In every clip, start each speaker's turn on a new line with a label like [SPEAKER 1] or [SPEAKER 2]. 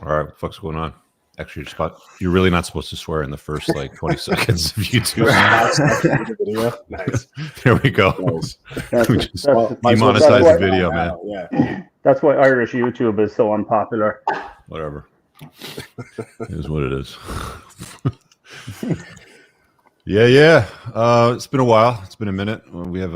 [SPEAKER 1] All right, what the fuck's going on? Actually, you're really not supposed to swear in the first like 20 seconds of YouTube.
[SPEAKER 2] Nice.
[SPEAKER 1] There we go.
[SPEAKER 2] Nice.
[SPEAKER 1] We just demonetize the video, man.
[SPEAKER 2] Yeah.
[SPEAKER 3] That's why Irish YouTube is so unpopular.
[SPEAKER 1] Whatever. It is what it is. Yeah. It's been a while. It's been a minute. We have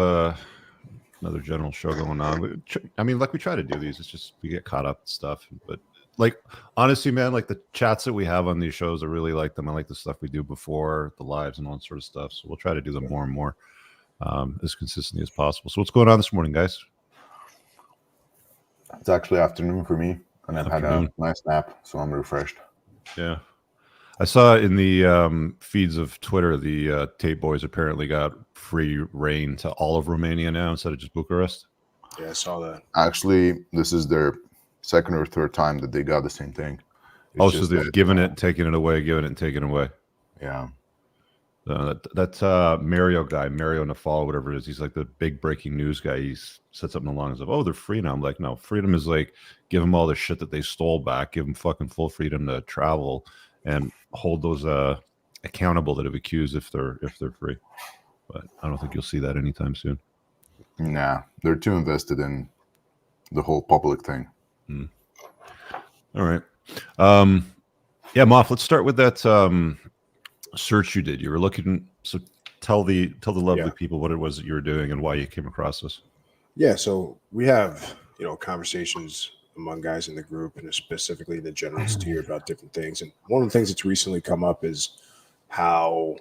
[SPEAKER 1] another general show going on. I mean, like we try to do these. It's just we get caught up in stuff. But like, honestly, man, like the chats that we have on these shows, I really like them. I like the stuff we do before the lives and all that sort of stuff. So we'll try to do them more and more as consistently as possible. So what's going on this morning, guys?
[SPEAKER 4] It's actually afternoon for me, and I've had a nice nap, so I'm refreshed.
[SPEAKER 1] Yeah. I saw in the feeds of Twitter, the Tape Boys apparently got free reign to all of Romania now instead of just Bucharest.
[SPEAKER 2] Yeah, I saw that.
[SPEAKER 4] Actually, this is their second or third time that they got the same thing.
[SPEAKER 1] So they've given it, taken it away, given it, and taken it away.
[SPEAKER 4] Yeah.
[SPEAKER 1] That Mario guy, Mario Nafal, whatever it is, he's like the big breaking news guy. He's said something along as oh, they're free now. I'm like, no, freedom is like give them all the shit that they stole back, give them fucking full freedom to travel, and hold those accountable that have accused if they're free. But I don't think you'll see that anytime soon.
[SPEAKER 4] Nah, they're too invested in the whole public thing.
[SPEAKER 1] All right. Yeah, Moff, let's start with that search you did. You were looking, so tell the lovely people what it was that you were doing and why you came across this.
[SPEAKER 2] Yeah, so we have, conversations among guys in the group and specifically the general tier about different things. And one of the things that's recently come up is how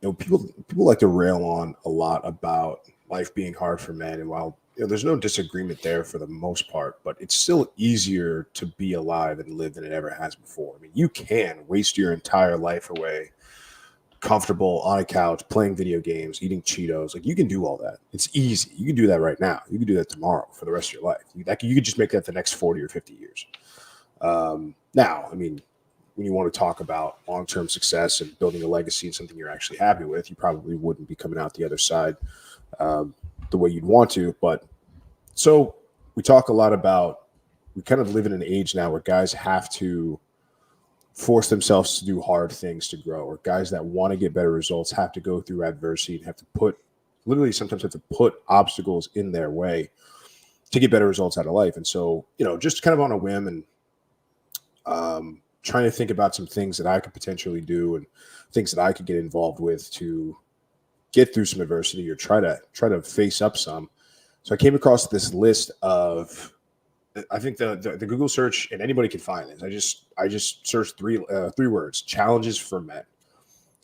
[SPEAKER 2] people like to rail on a lot about life being hard for men. And while there's no disagreement there for the most part, but it's still easier to be alive and live than it ever has before. I mean, you can waste your entire life away, comfortable on a couch, playing video games, eating Cheetos. Like, you can do all that. It's easy. You can do that right now. You can do that tomorrow for the rest of your life. You could just make that the next 40 or 50 years. Now, I mean, when you want to talk about long-term success and building a legacy and something you're actually happy with, you probably wouldn't be coming out the other side the way you'd want to. But so we talk a lot about, we kind of live in an age now where guys have to force themselves to do hard things to grow, or guys that want to get better results have to go through adversity and have to sometimes have to put obstacles in their way to get better results out of life. And so, just kind of on a whim and trying to think about some things that I could potentially do and things that I could get involved with to get through some adversity or try to face up some. So I came across this list of, I think the Google search, and anybody can find this. I just searched three words: challenges for men,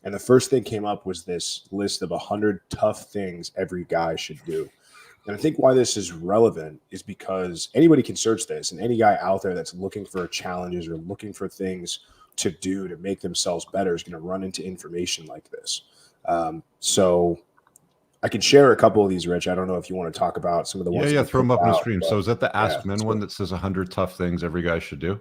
[SPEAKER 2] and the first thing came up was this list of 100 tough things every guy should do. And I think why this is relevant is because anybody can search this, and any guy out there that's looking for challenges or looking for things to do to make themselves better is going to run into information like this. So I can share a couple of these, Rich. I don't know if you want to talk about some of the ones.
[SPEAKER 1] Yeah, throw them up on the screen. So is that the Ask Men one that says 100 tough things every guy should do?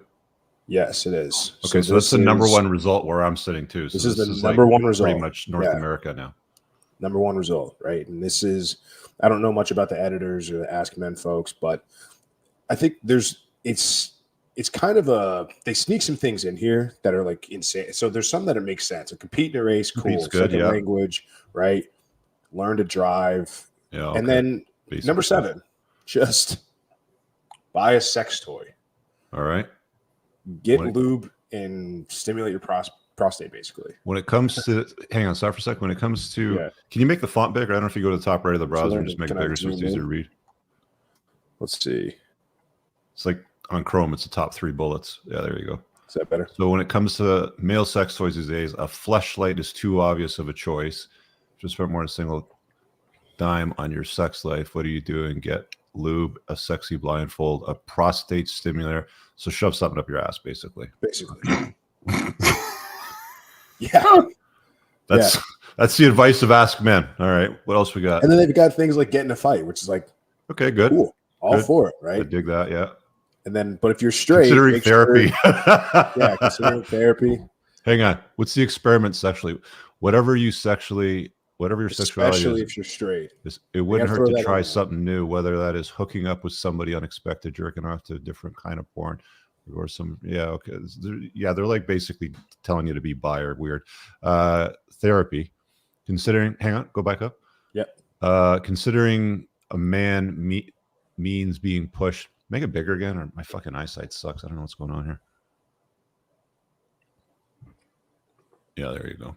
[SPEAKER 2] Yes, it is.
[SPEAKER 1] Okay, so that's the number one result where I'm sitting too. So
[SPEAKER 2] this is the number one result.
[SPEAKER 1] Pretty much North America now.
[SPEAKER 2] Number one result, right? And this is, I don't know much about the editors or the Ask Men folks, but I think it's kind of they sneak some things in here that are like insane. So there's some that it makes sense. Compete in a race, cool. Second language, right? Learn to drive. Yeah. Okay. And then number 7, just buy a sex toy.
[SPEAKER 1] All right.
[SPEAKER 2] Get lube and stimulate your prostate, basically.
[SPEAKER 1] When it comes to, hang on, stop for a second. When it comes to, can you make the font bigger? I don't know if you go to the top right of the browser and just make it bigger so it's easier to read.
[SPEAKER 2] Let's see.
[SPEAKER 1] It's like on Chrome, it's the top 3 bullets. Yeah, there you go.
[SPEAKER 2] Is that better?
[SPEAKER 1] So when it comes to male sex toys these days, a fleshlight is too obvious of a choice. Just spend more than a single dime on your sex life. What are you doing? Get lube, a sexy blindfold, a prostate stimulator. So shove something up your ass, basically.
[SPEAKER 2] Yeah.
[SPEAKER 1] That's the advice of Ask Men. All right. What else we got?
[SPEAKER 2] And then they've got things like get in a fight, which is like,
[SPEAKER 1] okay, good.
[SPEAKER 2] Cool. All for it, right?
[SPEAKER 1] I dig that, yeah.
[SPEAKER 2] And then, but if you're straight,
[SPEAKER 1] considering therapy.
[SPEAKER 2] Considering therapy.
[SPEAKER 1] Hang on. What's the experiment sexually? Whatever your sexuality
[SPEAKER 2] especially if you're straight,
[SPEAKER 1] it wouldn't hurt to try something new, whether that is hooking up with somebody unexpected, jerking off to a different kind of porn, or some, yeah, okay. They're like basically telling you to be bi or weird. Therapy, considering, hang on, go back up.
[SPEAKER 2] Yep.
[SPEAKER 1] Considering a man means being pushed. Make it bigger again, or my fucking eyesight sucks. I don't know what's going on here. Yeah, there you go.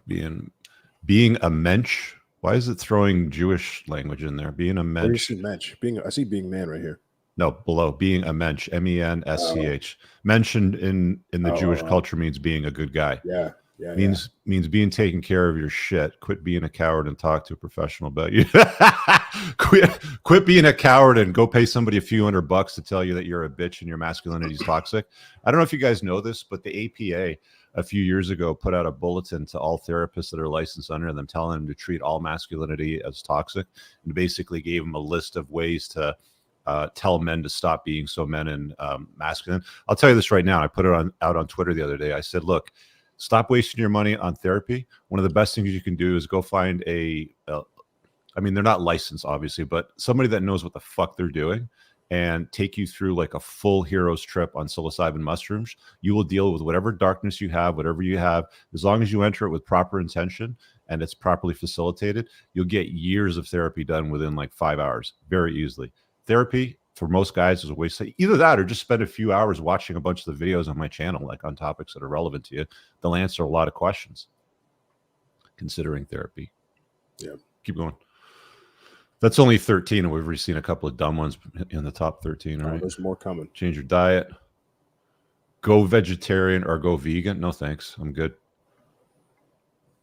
[SPEAKER 1] Being a mensch. Why is it throwing Jewish language in there? Being a mensch.
[SPEAKER 2] Where do you see mensch? I see being man right here.
[SPEAKER 1] No, below. Being a mensch. MENSCH. Mentioned in the Jewish culture means being a good guy.
[SPEAKER 2] Yeah.
[SPEAKER 1] Means being taken care of your shit. Quit being a coward and talk to a professional about you. quit being a coward and go pay somebody a few $100 to tell you that you're a bitch and your masculinity is toxic. I don't know if you guys know this, but the APA a few years ago put out a bulletin to all therapists that are licensed under them, telling them to treat all masculinity as toxic, and basically gave them a list of ways to tell men to stop being so men and masculine. I'll tell you this right now. I put it out on Twitter the other day. I said, look, stop wasting your money on therapy. One of the best things you can do is go find I mean, they're not licensed, obviously, but somebody that knows what the fuck they're doing and take you through like a full hero's trip on psilocybin mushrooms. You will deal with whatever darkness you have, whatever you have, as long as you enter it with proper intention and it's properly facilitated, you'll get years of therapy done within like 5 hours, very easily. Therapy for most guys is a waste of either that or just spend a few hours watching a bunch of the videos on my channel, like on topics that are relevant to you. They'll answer a lot of questions. Considering therapy.
[SPEAKER 2] Yeah.
[SPEAKER 1] Keep going. That's only 13, and we've already seen a couple of dumb ones in the top 13. Right?
[SPEAKER 2] There's more coming.
[SPEAKER 1] Change your diet. Go vegetarian or go vegan. No, thanks. I'm good.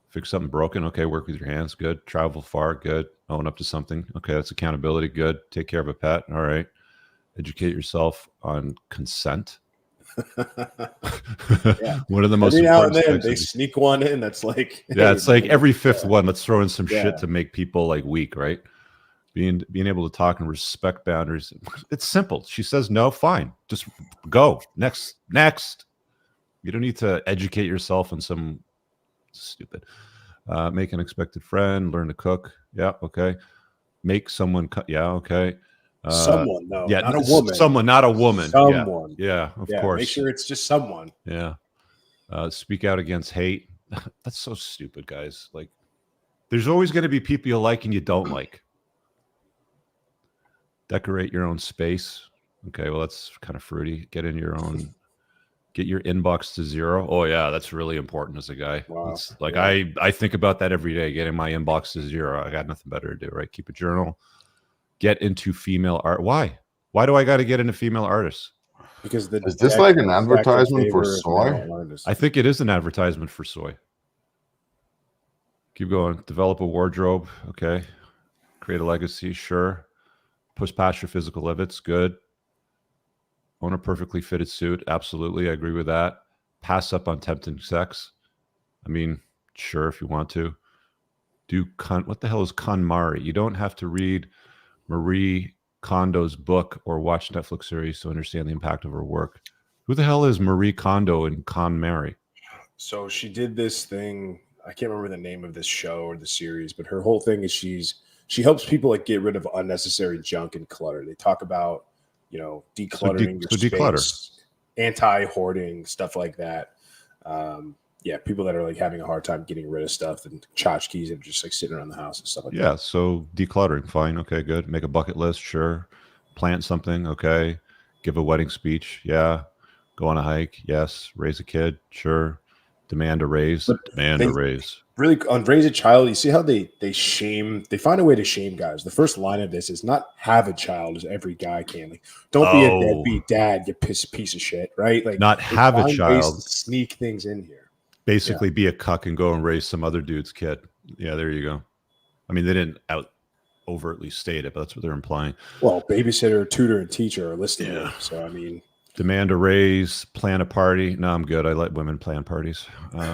[SPEAKER 1] Fix something broken. Okay. Work with your hands. Good. Travel far. Good. Own up to something. Okay. That's accountability. Good. Take care of a pet. All right. Educate yourself on consent.
[SPEAKER 2] Yeah.
[SPEAKER 1] One of the most
[SPEAKER 2] every now and
[SPEAKER 1] important
[SPEAKER 2] then they sneak one in that's like,
[SPEAKER 1] yeah, it's like every fifth one. Let's throw in some shit to make people like weak, right? Being able to talk and respect boundaries. It's simple. She says no, fine. Just go. Next. You don't need to educate yourself on some stupid. Make an unexpected friend, learn to cook. Yeah, okay. Make someone cut. Yeah, okay.
[SPEAKER 2] Someone, no,
[SPEAKER 1] yeah,
[SPEAKER 2] not a woman.
[SPEAKER 1] Someone, not a woman.
[SPEAKER 2] Someone.
[SPEAKER 1] Yeah, of course.
[SPEAKER 2] Make sure it's just someone.
[SPEAKER 1] Yeah. Speak out against hate. That's so stupid, guys. Like, there's always going to be people you like and you don't like. Decorate your own space. Okay, well, that's kind of fruity. Get your inbox to 0. Oh yeah, that's really important as a guy.
[SPEAKER 2] Wow.
[SPEAKER 1] It's like I think about that every day, getting my inbox to 0. I got nothing better to do, right? Keep a journal. Get into female art. Why do I got to get into female artists?
[SPEAKER 2] Because
[SPEAKER 4] is this like an advertisement for soy?
[SPEAKER 1] I think it is an advertisement for soy. Keep going. Develop a wardrobe. Okay. Create a legacy. Sure. Push past your physical limits. Good. Own a perfectly fitted suit. Absolutely. I agree with that. Pass up on tempting sex. I mean, sure, if you want to. What the hell is KonMari? You don't have to read Marie Kondo's book or watch Netflix series to understand the impact of her work. Who the hell is Marie Kondo and KonMari?
[SPEAKER 2] So she did this thing. I can't remember the name of this show or the series, but her whole thing is she helps people like get rid of unnecessary junk and clutter. They talk about, decluttering your space,
[SPEAKER 1] declutter.
[SPEAKER 2] Anti-hoarding, stuff like that. People that are like having a hard time getting rid of stuff and tchotchkes that are just like sitting around the house and stuff like that.
[SPEAKER 1] Yeah, so decluttering, fine, okay, good. Make a bucket list, sure. Plant something, okay. Give a wedding speech, yeah. Go on a hike, yes. Raise a kid, sure. Demand a raise,
[SPEAKER 2] Really, on Raise a Child, you see how they find a way to shame guys. The first line of this is not have a child as every guy can. Like, don't be a deadbeat dad, you piece of shit, right? Like,
[SPEAKER 1] not have a child.
[SPEAKER 2] Sneak things in here.
[SPEAKER 1] Basically be a cuck and go and raise some other dude's kid. Yeah, there you go. I mean, they didn't overtly state it, but that's what they're implying.
[SPEAKER 2] Well, babysitter, tutor, and teacher are listed here. So, I mean...
[SPEAKER 1] Demand a raise, plan a party. No, I'm good. I let women plan parties.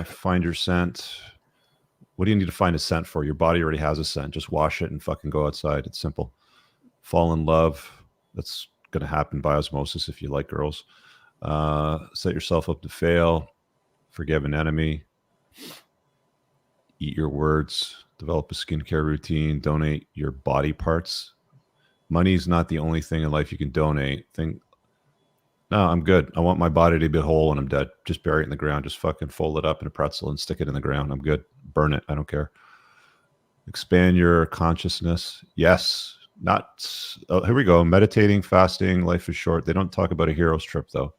[SPEAKER 1] Find your scent. What do you need to find a scent for? Your body already has a scent. Just wash it and fucking go outside. It's simple. Fall in love. That's going to happen by osmosis if you like girls. Set yourself up to fail. Forgive an enemy. Eat your words. Develop a skincare routine. Donate your body parts. Money is not the only thing in life you can donate. No, I'm good. I want my body to be whole when I'm dead. Just bury it in the ground. Just fucking fold it up in a pretzel and stick it in the ground. I'm good. Burn it. I don't care. Expand your consciousness. Yes. Not. Oh, here we go. Meditating, fasting. Life is short. They don't talk about a hero's trip though.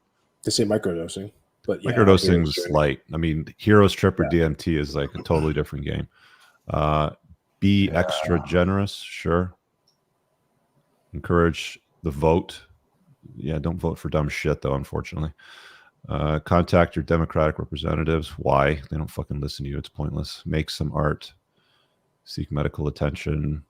[SPEAKER 2] They say microdosing, but yeah,
[SPEAKER 1] Microdosing is
[SPEAKER 2] journey.
[SPEAKER 1] light. I mean, hero's trip or DMT is like a totally different game. Be extra generous. Sure. Encourage the vote. Yeah, don't vote for dumb shit though, unfortunately. Contact your Democratic representatives. Why? They don't fucking listen to you. It's pointless. Make some art. Seek medical attention.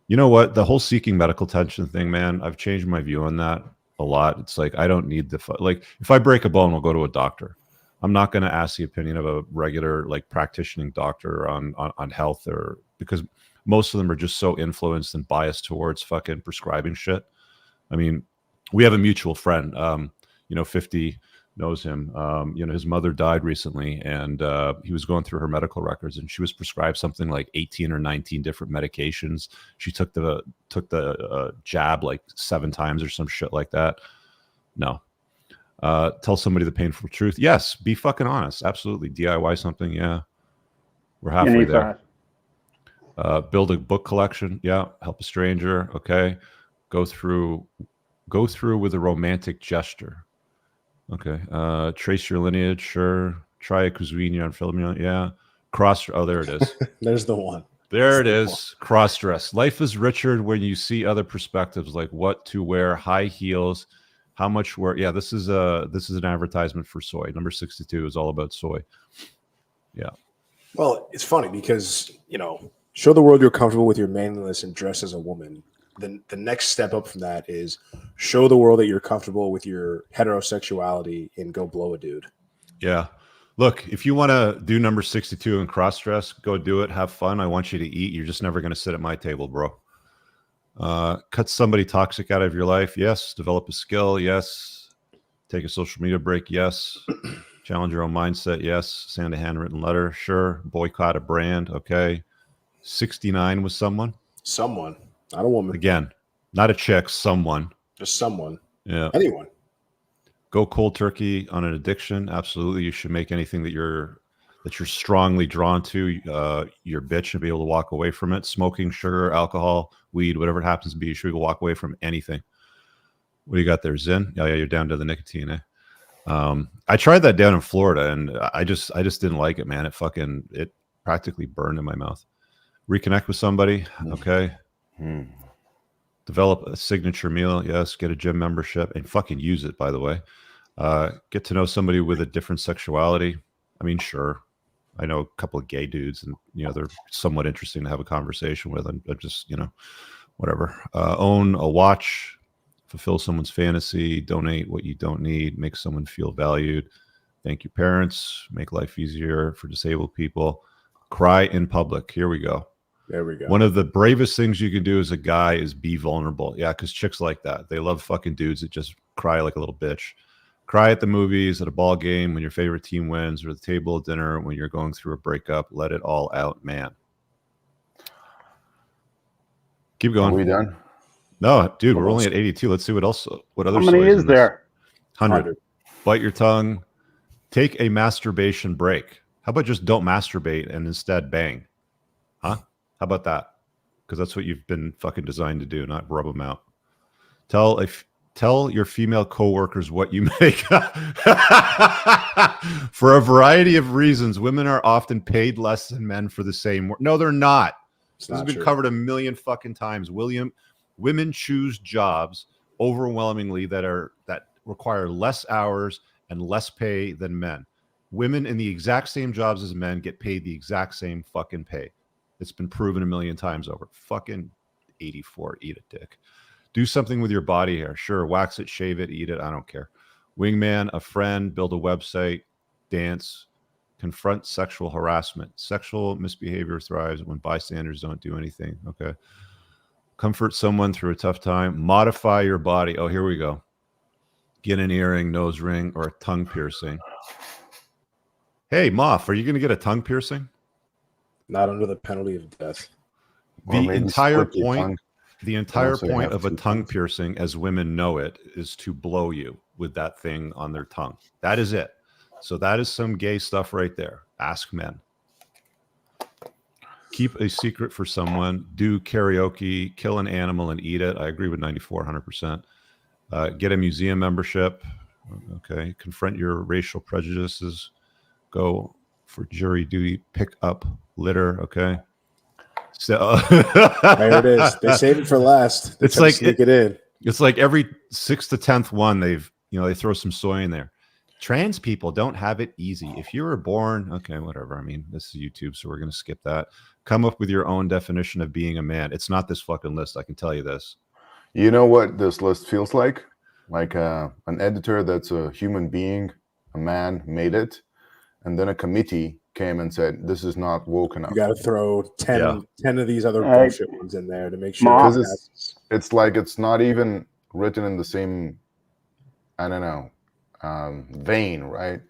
[SPEAKER 1] You know what? The whole seeking medical attention thing, man, I've changed my view on that a lot. It's like, I don't need like, if I break a bone, I'll go to a doctor. I'm not going to ask the opinion of a regular, like, practicing doctor on health, or because most of them are just so influenced and biased towards fucking prescribing shit. I mean, we have a mutual friend, 50 knows him. His mother died recently, and he was going through her medical records, and she was prescribed something like 18 or 19 different medications. She took the jab like 7 times or some shit like that. No. Tell somebody the painful truth. Yes. Be fucking honest. Absolutely. DIY something. Yeah. We're halfway there. Build a book collection. Yeah. Help a stranger. Okay. Go through with a romantic gesture. Okay. Trace your lineage. Sure. Try a cuisine on film. Yeah. Oh, there it is.
[SPEAKER 2] There's the one.
[SPEAKER 1] There it is. Cross dress. Life is richer when you see other perspectives, like what to wear, high heels, how much work. Yeah, this is an advertisement for soy. Number 62 is all about soy. Yeah.
[SPEAKER 2] Well, it's funny because, show the world you're comfortable with your manliness and dress as a woman. Then the next step up from that is show the world that you're comfortable with your heterosexuality and go blow a dude.
[SPEAKER 1] Yeah. Look, if you want to do number 62 and cross dress, go do it. Have fun. I want you to eat. You're just never going to sit at my table, bro. Cut somebody toxic out of your life. Yes. Develop a skill. Yes. Take a social media break. Yes. Challenge your own mindset. Yes. Send a handwritten letter. Sure. Boycott a brand. Okay. 69 with someone.
[SPEAKER 2] Someone. Not a woman.
[SPEAKER 1] Again, not a chick. Someone.
[SPEAKER 2] Just someone.
[SPEAKER 1] Yeah.
[SPEAKER 2] Anyone.
[SPEAKER 1] Go cold turkey on an addiction. Absolutely. You should make anything that you're strongly drawn to your bitch and be able to walk away from it. Smoking, sugar, alcohol, weed, whatever it happens to be, you should walk away from anything. What do you got there? Zyn? Yeah, you're down to the nicotine, eh? I tried that down in Florida, and I just didn't like it, man. It practically burned in my mouth. Reconnect with somebody. Okay. Develop a signature meal. Yes. Get a gym membership and fucking use it, by the way. Get to know somebody with a different sexuality. I mean, sure. I know a couple of gay dudes, and they're somewhat interesting to have a conversation with, and just whatever. Own a watch, fulfill someone's fantasy, donate what you don't need, make someone feel valued. Thank your parents, make life easier for disabled people. Cry in public. Here we go.
[SPEAKER 2] There we go.
[SPEAKER 1] One of the bravest things you can do as a guy is be vulnerable. Yeah, because chicks like that. They love fucking dudes that just cry like a little bitch. Cry at the movies, at a ball game, when your favorite team wins, or at the table at dinner when you're going through a breakup. Let it all out, man. Keep going.
[SPEAKER 4] Are we done?
[SPEAKER 1] No, dude, we're only at 82. Let's see what else. What other?
[SPEAKER 3] How many is there?
[SPEAKER 1] 100. Bite your tongue. Take a masturbation break. How about just don't masturbate and instead bang? Huh? How about that? Because that's what you've been fucking designed to do, not rub them out. Tell your female coworkers what you make. For a variety of reasons, women are often paid less than men for the same work. No, they're not. This has been covered a million fucking times. Women choose jobs overwhelmingly that require less hours and less pay than men. Women in the exact same jobs as men get paid the exact same fucking pay. It's been proven a million times over. Fucking 84. Eat a dick. Do something with your body hair. Sure. Wax it, shave it, eat it. I don't care. Wingman, a friend, build a website, dance, confront sexual harassment. Sexual misbehavior thrives when bystanders don't do anything. Okay. Comfort someone through a tough time. Modify your body. Oh, here we go. Get an earring, nose ring, or a tongue piercing. Hey, Moff, are you going to get a tongue piercing?
[SPEAKER 2] Not under the penalty of death.
[SPEAKER 1] The entire point of a tongue piercing, as women know it, is to blow you. with that thing on their tongue. That is it. So that is some gay stuff right there. Ask men. Keep a secret for someone. Do karaoke. Kill an animal and eat it. I agree with 94, 100%. Get a museum membership. Okay. Confront your racial prejudices. Go for jury duty. Pick up litter. Okay. So
[SPEAKER 2] There it is. They save it for last. They
[SPEAKER 1] It's
[SPEAKER 2] try to
[SPEAKER 1] like
[SPEAKER 2] sneak it in.
[SPEAKER 1] it's like every 6th to 10th one they throw some soy in there. Trans people don't have it easy. If you were born, okay, whatever. I mean, this is YouTube, so we're going to skip that. Come up with your own definition of being a man. It's not this fucking list. I can tell you this.
[SPEAKER 4] You know what this list feels like? Like an editor that's a human being, a man, made it, and then a committee came and said, this is not woke enough.
[SPEAKER 2] You got to throw 10 of these other
[SPEAKER 3] Hey,
[SPEAKER 2] bullshit ones in there to make sure.
[SPEAKER 3] Mom.
[SPEAKER 4] Because it's like it's not even written in the same, I don't know, vein, right?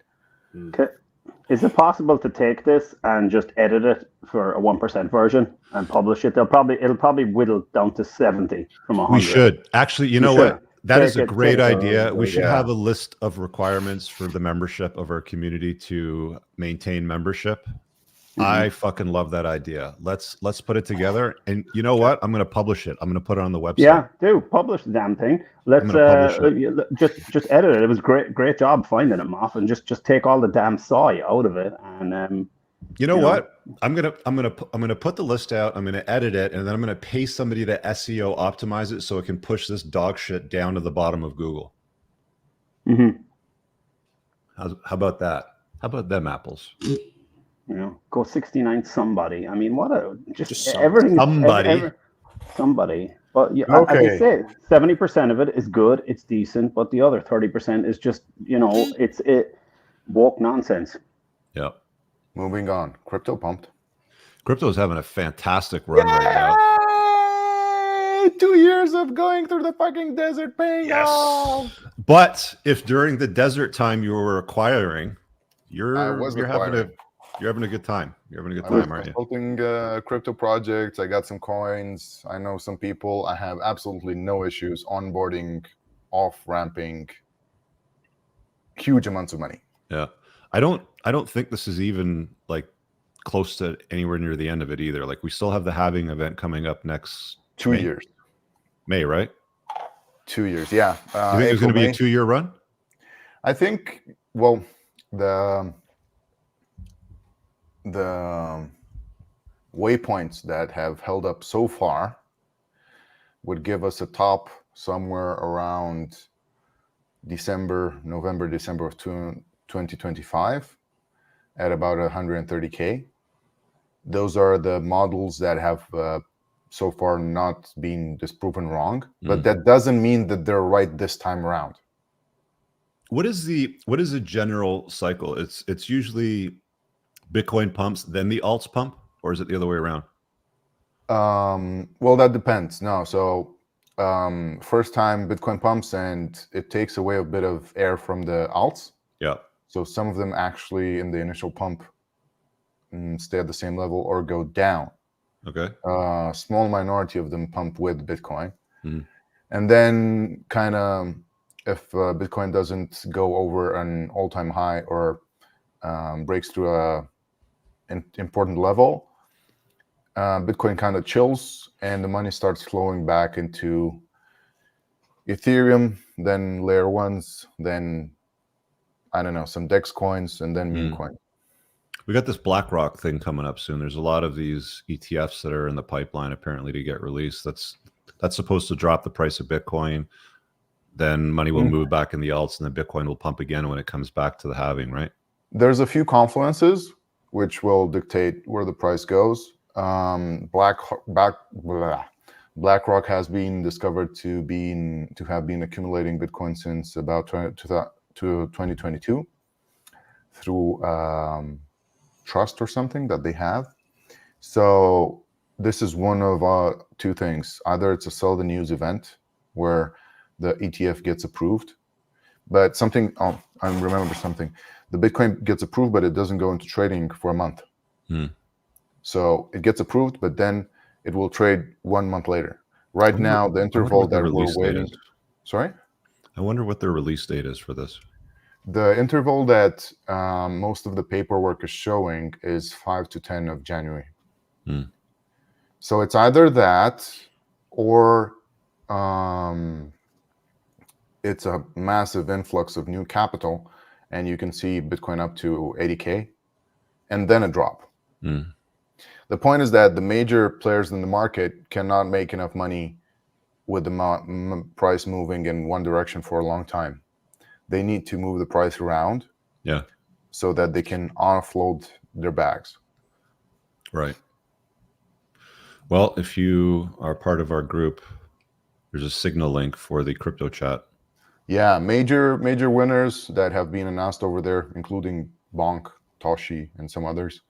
[SPEAKER 3] Is it possible to take this and just edit it for a 1% version and publish it? It'll probably whittle down to 70 from 100.
[SPEAKER 1] We should. Actually, you know
[SPEAKER 3] should.
[SPEAKER 1] what? That is a
[SPEAKER 3] Take it-
[SPEAKER 1] great
[SPEAKER 3] take it.
[SPEAKER 1] idea. We should
[SPEAKER 4] Yeah.
[SPEAKER 1] have a list of requirements for the membership of our community to maintain membership. I fucking love that idea. Let's put it together. And you know what? I'm going to publish it. I'm going to put it on the website.
[SPEAKER 3] Yeah, do publish the damn thing. Let's
[SPEAKER 1] gonna publish
[SPEAKER 3] just edit it. It was great job finding it, Moff, and just take all the damn soy out of it. And
[SPEAKER 1] You know what? I'm gonna put the list out. I'm gonna edit it, and then I'm gonna pay somebody to SEO optimize it so it can push this dog shit down to the bottom of Google.
[SPEAKER 3] mhm,
[SPEAKER 1] How about that? How about them apples?
[SPEAKER 3] go 69 somebody. I mean, what a
[SPEAKER 2] Just some-
[SPEAKER 3] everything.
[SPEAKER 1] Somebody.
[SPEAKER 3] Somebody. But as
[SPEAKER 4] Okay.
[SPEAKER 3] I say, 70% of it is good. It's decent, but the other 30% is just it's woke nonsense.
[SPEAKER 1] Yeah.
[SPEAKER 4] Moving on. Crypto pumped.
[SPEAKER 1] Crypto is having a fantastic run right now.
[SPEAKER 4] Yay! 2 years of going through the fucking desert paying off.
[SPEAKER 1] But if during the desert time you were acquiring, you're
[SPEAKER 4] acquiring.
[SPEAKER 1] having a good time. You're having a good
[SPEAKER 4] I was
[SPEAKER 1] time, aren't you?
[SPEAKER 4] consulting crypto projects. I got some coins. I know some people. I have absolutely no issues onboarding, off-ramping huge amounts of money.
[SPEAKER 1] Yeah. I don't think this is even like close to anywhere near the end of it either. Like we still have the halving event coming up next
[SPEAKER 4] 2
[SPEAKER 1] May.
[SPEAKER 4] years.
[SPEAKER 1] May, right?
[SPEAKER 4] 2 years. Yeah.
[SPEAKER 1] You think it's going to be a
[SPEAKER 4] April,
[SPEAKER 1] 2-year run?
[SPEAKER 4] I think, well, the waypoints that have held up so far would give us a top somewhere around November, December of 2025 at about 130K. Those are the models that have so far not been disproven wrong, but that doesn't mean that they're right this time around.
[SPEAKER 1] What is the general cycle? It's usually Bitcoin pumps, then the alts pump, or is it the other way around?
[SPEAKER 4] Well, that depends. No, so first time Bitcoin pumps and it takes away a bit of air from the alts.
[SPEAKER 1] Yeah.
[SPEAKER 4] So some of them actually in the initial pump stay at the same level or go down.
[SPEAKER 1] Okay.
[SPEAKER 4] A small minority of them pump with Bitcoin.
[SPEAKER 1] Mhm.
[SPEAKER 4] And then kind of if Bitcoin doesn't go over an all-time high or breaks through an important level, Bitcoin kind of chills and the money starts flowing back into Ethereum, then layer ones, then I don't know, some DEX coins, and then meme coin.
[SPEAKER 1] We got this BlackRock thing coming up soon. There's a lot of these ETFs that are in the pipeline apparently to get released. That's supposed to drop the price of Bitcoin. Then money will move back in the alts, and then Bitcoin will pump again when it comes back to the halving, right?
[SPEAKER 4] There's a few confluences which will dictate where the price goes. BlackRock has been discovered to have been accumulating Bitcoin since about 2022 through trust or something that they have. So this is one of two things. Either it's a sell the news event where the ETF gets approved, but I remember something. The Bitcoin gets approved, but it doesn't go into trading for a month. So it gets approved, but then it will trade 1 month later. Right now, the interval that we're waiting. Sorry?
[SPEAKER 1] I wonder what their release date is for this.
[SPEAKER 4] The interval that most of the paperwork is showing is 5 to 10 of January. So it's either that or it's a massive influx of new capital, and you can see Bitcoin up to 80K and then a drop. The point is that the major players in the market cannot make enough money with the price moving in one direction for a long time. They need to move the price around, so that they can offload their bags.
[SPEAKER 1] Right. Well, if you are part of our group, there's a signal link for the crypto chat.
[SPEAKER 4] Yeah, major winners that have been announced over there, including Bonk, Toshi, and some others.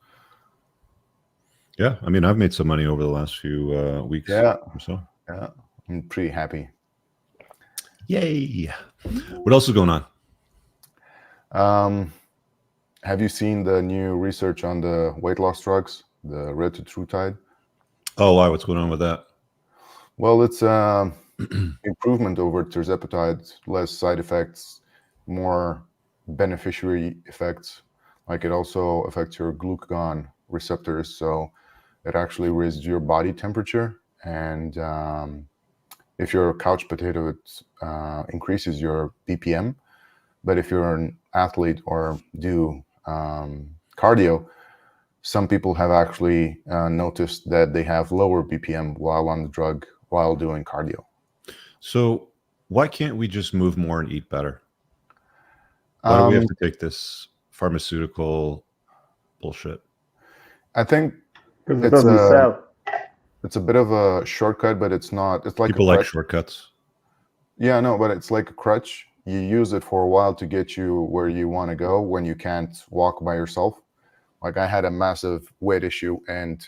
[SPEAKER 1] Yeah, I mean, I've made some money over the last few weeks.
[SPEAKER 4] Yeah.
[SPEAKER 1] Or so.
[SPEAKER 4] Yeah, I'm pretty happy.
[SPEAKER 1] Yay! What else is going on?
[SPEAKER 4] Have you seen the new research on the weight loss drugs, the Red to True-Tide?
[SPEAKER 1] Oh, why? What's going on with that?
[SPEAKER 4] Well, it's improvement over tirzepatide, less side effects, more beneficiary effects. Like it also affects your glucagon receptors, so it actually raises your body temperature. And if you're a couch potato, it increases your BPM. But if you're an athlete or do cardio, some people have actually noticed that they have lower BPM while on the drug while doing cardio.
[SPEAKER 1] So why can't we just move more and eat better? Why do we have to take this pharmaceutical bullshit?
[SPEAKER 4] I think
[SPEAKER 3] Because it doesn't sell.
[SPEAKER 4] It's a bit of a shortcut, but it's not. It's like
[SPEAKER 1] People like shortcuts.
[SPEAKER 4] Yeah, no, but it's like a crutch. You use it for a while to get you where you want to go when you can't walk by yourself. Like I had a massive weight issue, and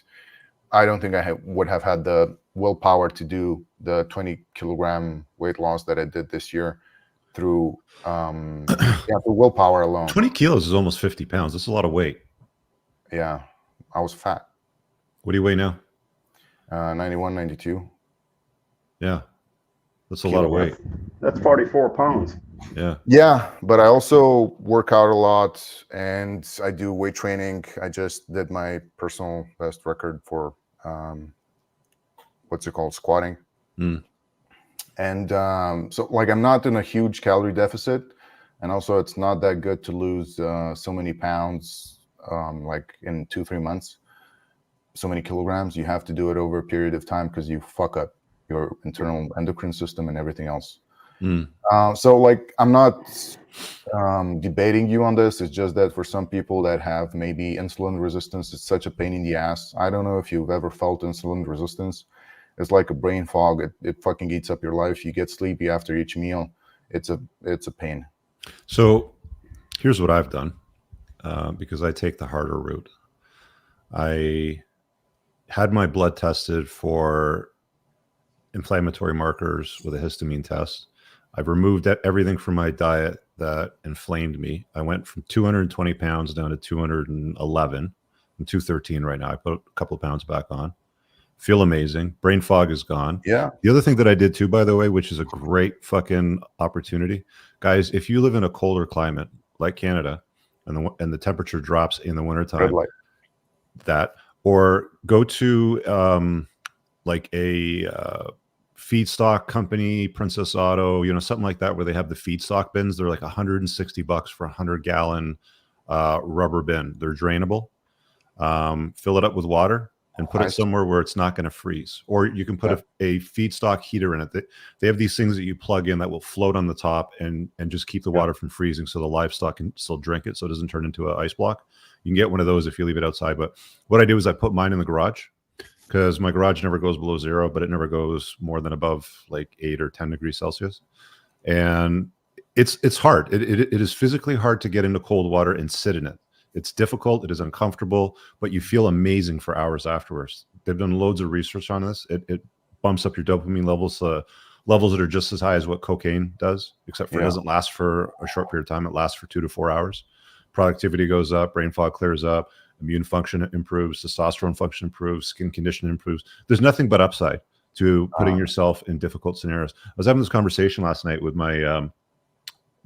[SPEAKER 4] I don't think I would have had the willpower to do the 20-kilogram weight loss that I did this year through through willpower alone.
[SPEAKER 1] 20 kilos is almost 50 pounds. That's a lot of weight.
[SPEAKER 4] Yeah, I was fat.
[SPEAKER 1] What do you weigh now?
[SPEAKER 4] 91, 92.
[SPEAKER 1] Yeah, that's a lot of weight.
[SPEAKER 3] That's 44 pounds.
[SPEAKER 4] Yeah, but I also work out a lot and I do weight training. I just did my personal best record for what's it called, squatting. And so like I'm not in a huge calorie deficit, and also it's not that good to lose so many pounds like in 2-3 months, so many kilograms. You have to do it over a period of time because you fuck up your internal endocrine system and everything else. So like I'm not debating you on this. It's just that for some people that have maybe insulin resistance, it's such a pain in the ass. I don't know if you've ever felt insulin resistance. It's like a brain fog. It fucking eats up your life. You get sleepy after each meal. It's a pain.
[SPEAKER 1] So here's what I've done because I take the harder route. I had my blood tested for inflammatory markers with a histamine test. I've removed everything from my diet that inflamed me. I went from 220 pounds down to 211. I'm 213 right now. I put a couple of pounds back on. Feel amazing. Brain fog is gone.
[SPEAKER 4] Yeah.
[SPEAKER 1] The other thing that I did too, by the way, which is a great fucking opportunity, guys, if you live in a colder climate like Canada and the temperature drops in the wintertime, or go to like a feedstock company, Princess Auto, something like that, where they have the feedstock bins. They're like $160 for a 100-gallon rubber bin. They're drainable. Fill it up with water and put it somewhere where it's not going to freeze. Or you can put a feedstock heater in it. They have these things that you plug in that will float on the top and just keep the water from freezing so the livestock can still drink it so it doesn't turn into an ice block. You can get one of those if you leave it outside. But what I do is I put mine in the garage, because my garage never goes below 0, but it never goes more than above like 8 or 10 degrees Celsius. And it's hard. It is physically hard to get into cold water and sit in it. It's difficult. It is uncomfortable, but you feel amazing for hours afterwards. They've done loads of research on this. It bumps up your dopamine levels, levels that are just as high as what cocaine does, except for it doesn't last for a short period of time. It lasts for 2 to 4 hours. Productivity goes up, brain fog clears up, immune function improves, testosterone function improves, skin condition improves. There's nothing but upside to putting yourself in difficult scenarios. I was having this conversation last night with my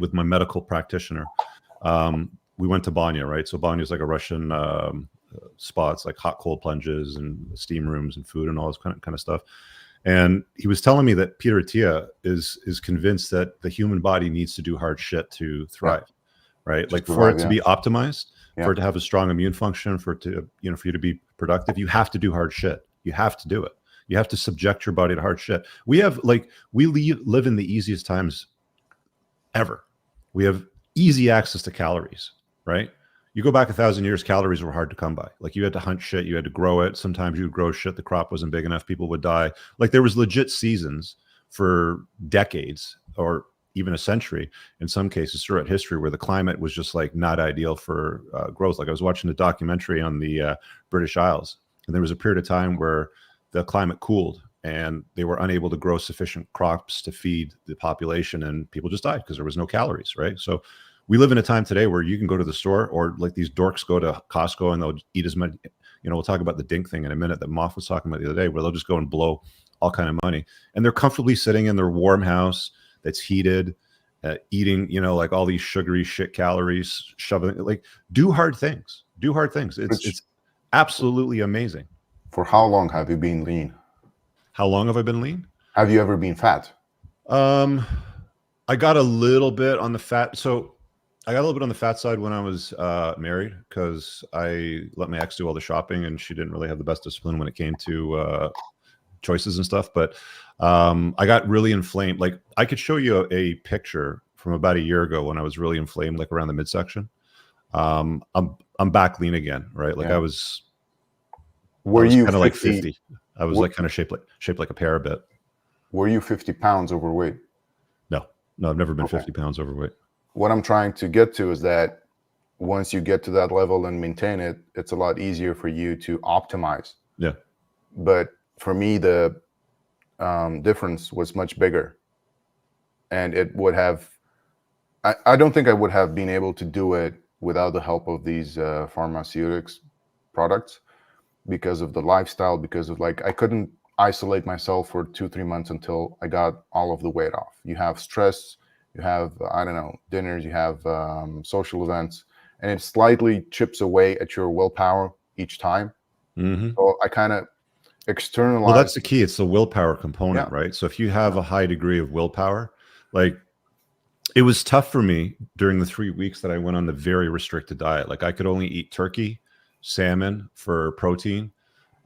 [SPEAKER 1] with my medical practitioner. We went to Banya, right? So Banya is like a Russian spa. It's like hot, cold plunges and steam rooms and food and all this kind of stuff. And he was telling me that Peter Attia is convinced that the human body needs to do hard shit to thrive, right?
[SPEAKER 4] Just
[SPEAKER 1] like
[SPEAKER 4] to
[SPEAKER 1] for
[SPEAKER 4] thrive,
[SPEAKER 1] it to be optimized,
[SPEAKER 4] Yeah.
[SPEAKER 1] for it to have a strong immune function, for it to, for you to be productive, you have to do hard shit. You have to do it. You have to subject your body to hard shit. We live in the easiest times ever. We have easy access to calories, right? You go back 1,000 years, calories were hard to come by. Like you had to hunt shit, you had to grow it. Sometimes you would grow shit, the crop wasn't big enough, people would die. Like there was legit seasons for decades or even a century in some cases throughout history where the climate was just like not ideal for growth. Like I was watching a documentary on the British Isles, and there was a period of time where the climate cooled and they were unable to grow sufficient crops to feed the population, and people just died because there was no calories, right? So we live in a time today where you can go to the store, or like these dorks go to Costco and they'll eat as much. We'll talk about the DINK thing in a minute that Moff was talking about the other day, where they'll just go and blow all kind of money, and they're comfortably sitting in their warm house that's heated, eating, like all these sugary shit calories, shoving. Like, do hard things. Do hard things. It's absolutely amazing.
[SPEAKER 4] For how long have you been lean?
[SPEAKER 1] How long have I been lean?
[SPEAKER 4] Have you ever been fat?
[SPEAKER 1] I got a little bit on the fat. So I got a little bit on the fat side when I was married, because I let my ex do all the shopping and she didn't really have the best discipline when it came to choices and stuff. But I got really inflamed. Like I could show you a picture from about a year ago when I was really inflamed, like around the midsection. I'm back lean again, right? Like
[SPEAKER 4] Yeah.
[SPEAKER 1] I was
[SPEAKER 4] Were you
[SPEAKER 1] kind of like 50? I was like kind of shaped like a pear a bit.
[SPEAKER 4] Were you 50 pounds overweight?
[SPEAKER 1] No, I've never been
[SPEAKER 4] Okay.
[SPEAKER 1] 50 pounds overweight.
[SPEAKER 4] What I'm trying to get to is that once you get to that level and maintain it, it's a lot easier for you to optimize.
[SPEAKER 1] Yeah.
[SPEAKER 4] But for me, the difference was much bigger. And it would have, I don't think I would have been able to do it without the help of these pharmaceutics products, because of the lifestyle, because of I couldn't isolate myself for 2-3 months until I got all of the weight off. You have stress, you have, dinners, you have social events, and it slightly chips away at your willpower each time.
[SPEAKER 1] Mm-hmm.
[SPEAKER 4] So I kind of externalize.
[SPEAKER 1] Well, that's the key. It's the willpower component,
[SPEAKER 4] Yeah.
[SPEAKER 1] right? So if you have a high degree of willpower, like it was tough for me during the 3 weeks that I went on the very restricted diet. Like I could only eat turkey, salmon for protein.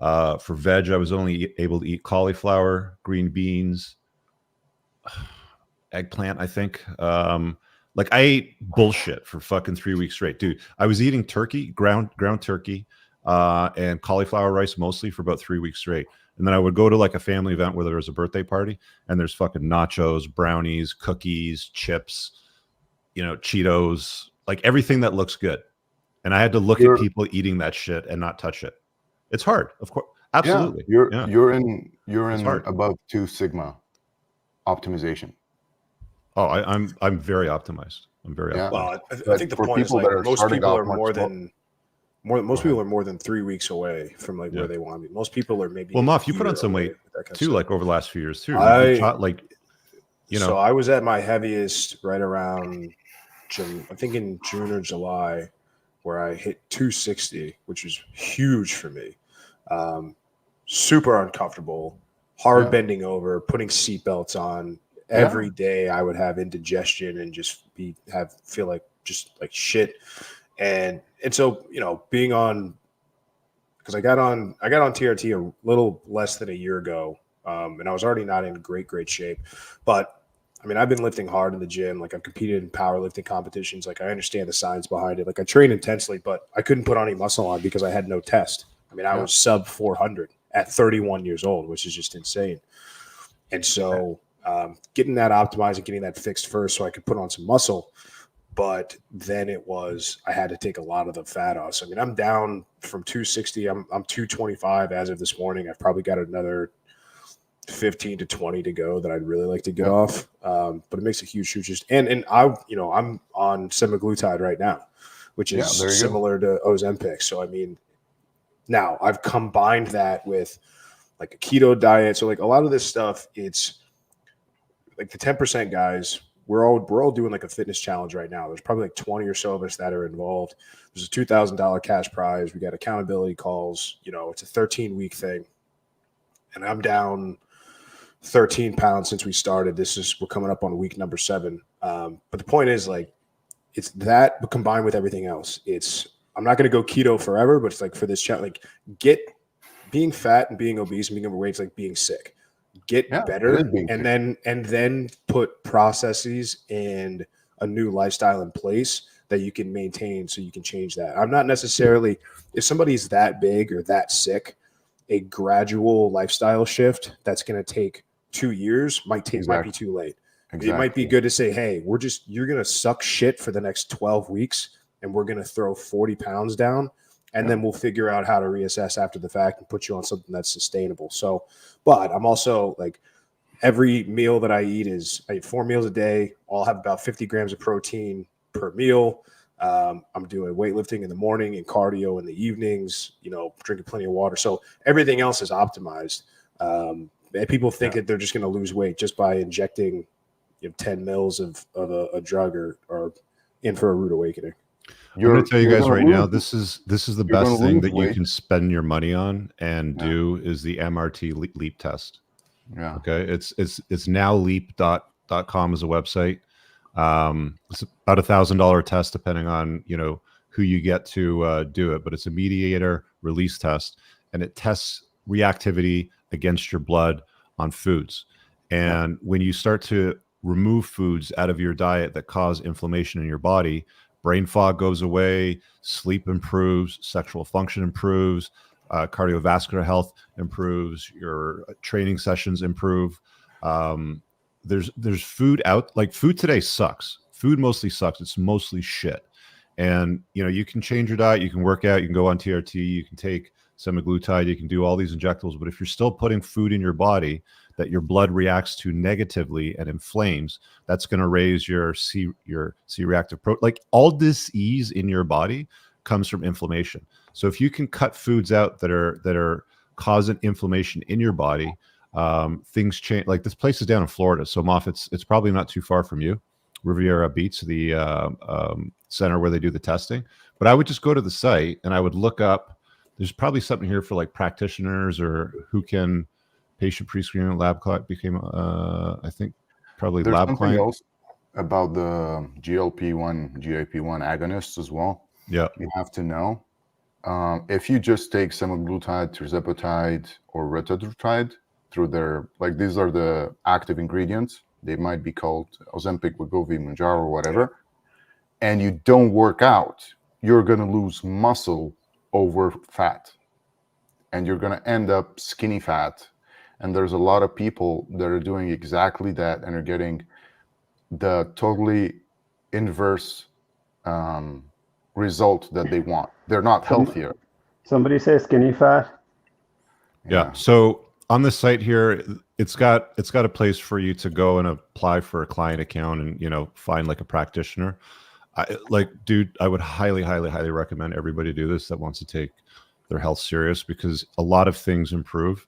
[SPEAKER 1] For veg, I was only able to eat cauliflower, green beans, eggplant, I think. Like I ate bullshit for fucking 3 weeks straight, dude. I was eating turkey, ground turkey, and cauliflower rice mostly for about 3 weeks straight. And then I would go to like a family event where there was a birthday party, and there's fucking nachos, brownies, cookies, chips, Cheetos, like everything that looks good. And I had to look at people eating that shit and not touch it. It's hard, of course. Absolutely.
[SPEAKER 4] Yeah, you're in
[SPEAKER 1] hard.
[SPEAKER 4] above 2 sigma optimization.
[SPEAKER 1] Oh, I'm very optimized. I'm very
[SPEAKER 4] Yeah.
[SPEAKER 1] optimized.
[SPEAKER 2] Well, I
[SPEAKER 4] But
[SPEAKER 2] think the
[SPEAKER 4] for
[SPEAKER 2] point is
[SPEAKER 4] people that are
[SPEAKER 2] most
[SPEAKER 4] starting
[SPEAKER 2] people
[SPEAKER 4] off
[SPEAKER 2] are
[SPEAKER 4] much
[SPEAKER 2] most people are more than 3 weeks away from
[SPEAKER 1] Yeah.
[SPEAKER 2] where they want to be. Most people are maybe.
[SPEAKER 1] Well,
[SPEAKER 2] a
[SPEAKER 1] Moff, you put
[SPEAKER 2] year
[SPEAKER 1] on some
[SPEAKER 2] away
[SPEAKER 1] weight
[SPEAKER 2] with that kind of
[SPEAKER 1] too,
[SPEAKER 2] stuff.
[SPEAKER 1] like over the last few years too.
[SPEAKER 2] So I was at my heaviest right around June, I think in June or July, where I hit 260, which is huge for me. Super uncomfortable, hard bending over, putting seatbelts on. Every day I would have indigestion and just feel like shit. And so, being on, because I got on TRT a little less than a year ago, and I was already not in great shape. But I mean, I've been lifting hard in the gym. Like I've competed in powerlifting competitions. Like I understand the science behind it. Like I train intensely, but I couldn't put any muscle on because I had no test. I mean, I was sub 400 at 31 years old, which is just insane. And so getting that optimized and getting that fixed first so I could put on some muscle. But then I had to take a lot of the fat off. So, I mean, I'm down from 260. I'm 225 as of this morning. I've probably got another 15 to 20 to go that I'd really like to get off. But it makes a huge just and I'm on semaglutide right now, which is similar to Ozempic. So I mean, now I've combined that with like a keto diet. So like a lot of this stuff, it's like the 10% guys we're all doing like a fitness challenge right now. There's probably like 20 or so of us that are involved. There's a $2,000 cash prize. We got accountability calls. You know, it's a 13-week thing, and I'm down 13 pounds since we started. We're coming up on week number 7. But the point is, like, it's that, but combined with everything else. I'm not going to go keto forever, but it's like for this chat, like being fat and being obese and being overweight is like being sick. Get better, and then put processes and a new lifestyle in place that you can maintain so you can change that. I'm not necessarily, if somebody's that big or that sick, a gradual lifestyle shift that's going to take 2 years might be too late. Exactly. It might be good to say, hey, you're going to suck shit for the next 12 weeks and we're going to throw 40 pounds down. And then we'll figure out how to reassess after the fact and put you on something that's sustainable. So, but I'm also like, every meal that I eat I eat 4 meals a day. I'll have about 50 grams of protein per meal. I'm doing weightlifting in the morning and cardio in the evenings, you know, drinking plenty of water. So everything else is optimized. And people think that they're just going to lose weight just by injecting 10 mils of a drug or in for a rude awakening.
[SPEAKER 1] I'm going to tell you guys right now, this is the best thing that you can spend your money on and do is the MRT leap test. Yeah. Okay. It's now leap.com is a website. It's about $1,000 test depending on, who you get to do it, but it's a mediator release test and it tests reactivity against your blood on foods. And when you start to remove foods out of your diet that cause inflammation in your body, brain fog goes away, sleep improves, sexual function improves, cardiovascular health improves, your training sessions improve. There's food out, like food today sucks. Food mostly sucks. It's mostly shit. And, you can change your diet, you can work out, you can go on TRT, you can take semaglutide, you can do all these injectables. But if you're still putting food in your body that your blood reacts to negatively and inflames, that's going to raise your C-reactive protein. Like all disease in your body comes from inflammation. So if you can cut foods out that are causing inflammation in your body, things change. Like this place is down in Florida, so Moff, it's probably not too far from you. Riviera Beach, the center where they do the testing. But I would just go to the site and I would look up. There's probably something here for like practitioners or who can patient pre-screening lab client became. I think probably
[SPEAKER 4] there's
[SPEAKER 1] lab
[SPEAKER 4] something
[SPEAKER 1] client.
[SPEAKER 4] else about the GLP-1, GIP-1 agonists as well.
[SPEAKER 1] Yeah,
[SPEAKER 4] you have to know. If you just take semaglutide, tirzepatide, or retatrutide through their, like these are the active ingredients. They might be called Ozempic, Wegovy, Mounjaro, or whatever. And you don't work out, you're going to lose muscle over fat. And you're going to end up skinny fat. And there's a lot of people that are doing exactly that and are getting the totally inverse result that they want. They're not healthier.
[SPEAKER 3] Somebody say skinny fat.
[SPEAKER 1] Yeah. So on the site here, it's got a place for you to go and apply for a client account and find like a practitioner. I would highly, highly, highly recommend everybody do this that wants to take their health serious, because a lot of things improve